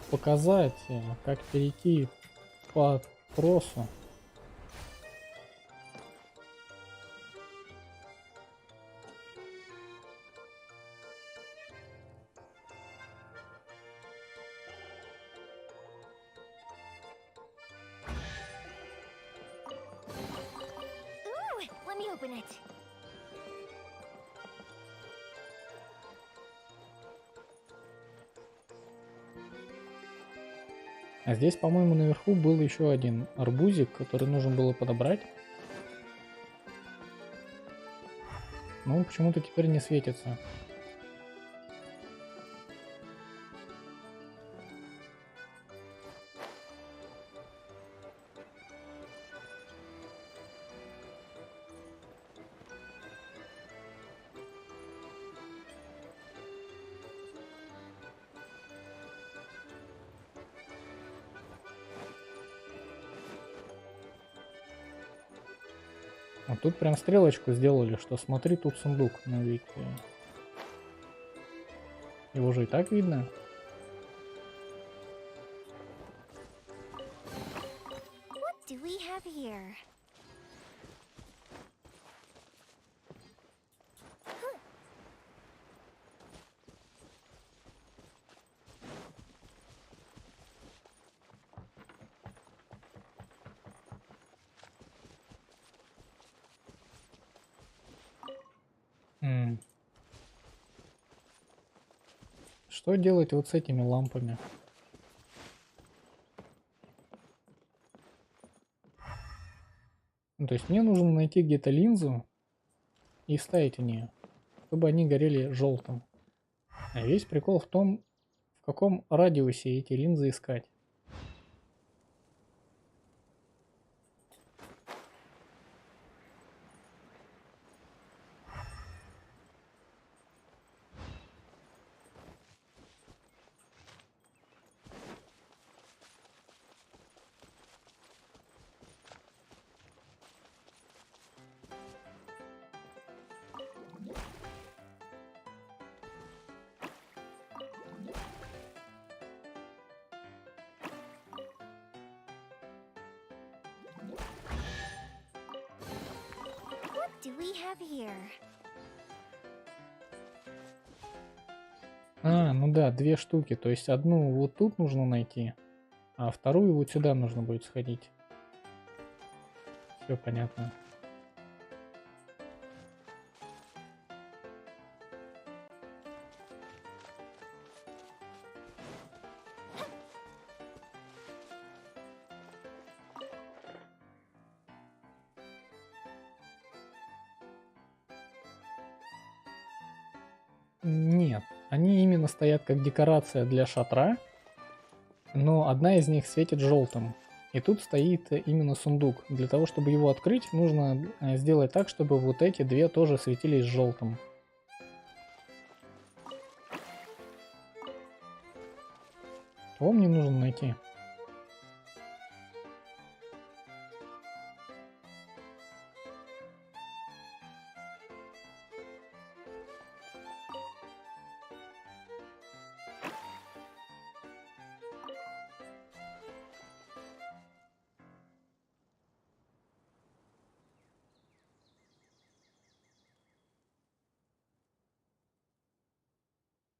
Показать, как перейти по тросу. Ooh, let me open it. А здесь, по-моему, наверху был еще один арбузик, который нужно было подобрать. Но он почему-то теперь не светится. А тут прям стрелочку сделали, что смотри, тут сундук. Но ведь его же и так видно. What do we have here? Что делать вот с этими лампами? Ну, то есть мне нужно найти где-то линзу и ставить в нее, чтобы они горели желтым. А весь прикол в том, в каком радиусе эти линзы искать. What do we have here? А, ну да, две штуки. То есть одну вот тут нужно найти, а вторую вот сюда нужно будет сходить. Все понятно. Нет, они именно стоят как декорация для шатра, но одна из них светит желтым. И тут стоит именно сундук. Для того, чтобы его открыть, нужно сделать так, чтобы вот эти две тоже светились желтым. Его мне нужно найти.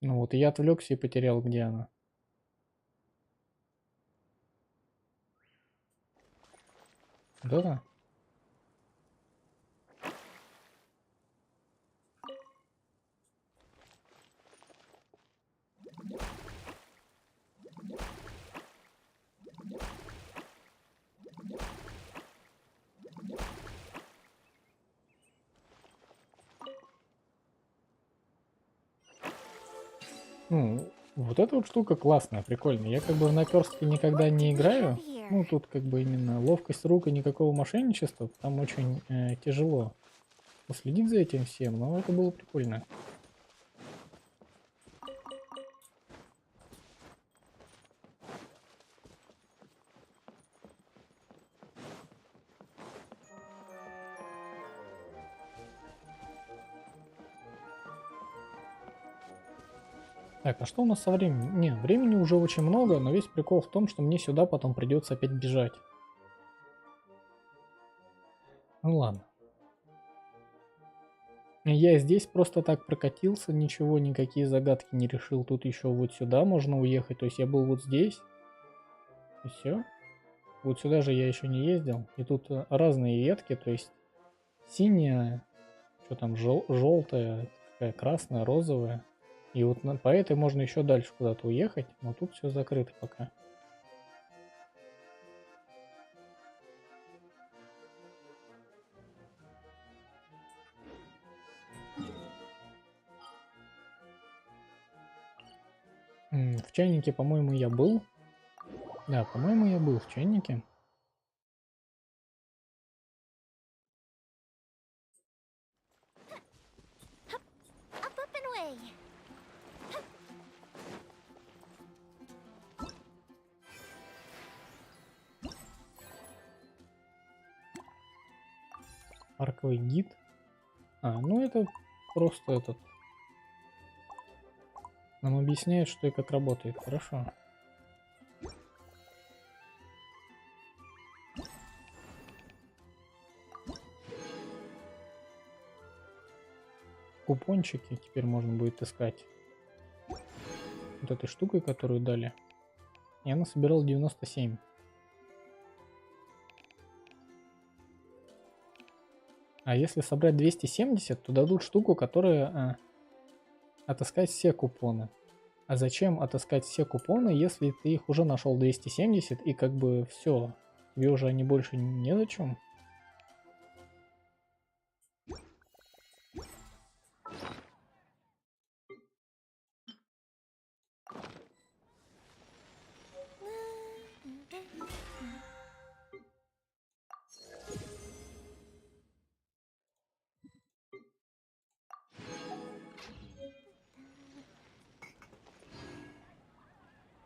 Ну вот, и я отвлекся и потерял, где она. Да-да. Ну, вот эта вот штука классная, прикольная. Я как бы в наперстке никогда не играю. Ну, тут как бы именно ловкость рук и никакого мошенничества. Там очень тяжело уследить за этим всем, но это было прикольно. Так, а что у нас со временем? Не, времени уже очень много, но весь прикол в том, что мне сюда потом придется опять бежать. Ну ладно. Я здесь просто так прокатился, ничего, никакие загадки не решил. Тут еще вот сюда можно уехать. То есть я был вот здесь. И все. Вот сюда же я еще не ездил. И тут разные ветки, то есть синяя, что там, желтая, такая красная, розовая. И вот по этой можно еще дальше куда-то уехать, но тут все закрыто пока. В чайнике, по-моему, я был. Да, по-моему, я был в чайнике. Up and away. Арковый гид. Ну это просто этот. Нам объясняет, что и как работает. Хорошо. Купончики теперь можно будет искать. Вот этой штукой, которую дали. И она собирала 97. А если собрать 270, то дадут штуку, которая отыскать все купоны. А зачем отыскать все купоны, если ты их уже нашел 270 и как бы все, тебе уже они больше незачем?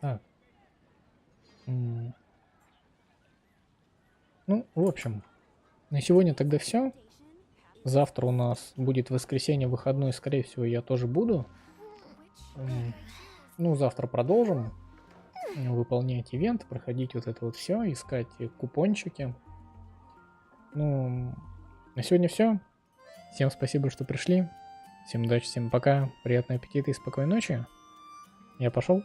Так. Ну, в общем, на сегодня тогда все. Завтра у нас будет воскресенье, выходной, скорее всего, я тоже буду. Ну, завтра продолжим выполнять ивент, проходить вот это вот все, искать купончики. Ну, на сегодня все. Всем спасибо, что пришли. Всем удачи, всем пока, приятного аппетита и спокойной ночи. Я пошел.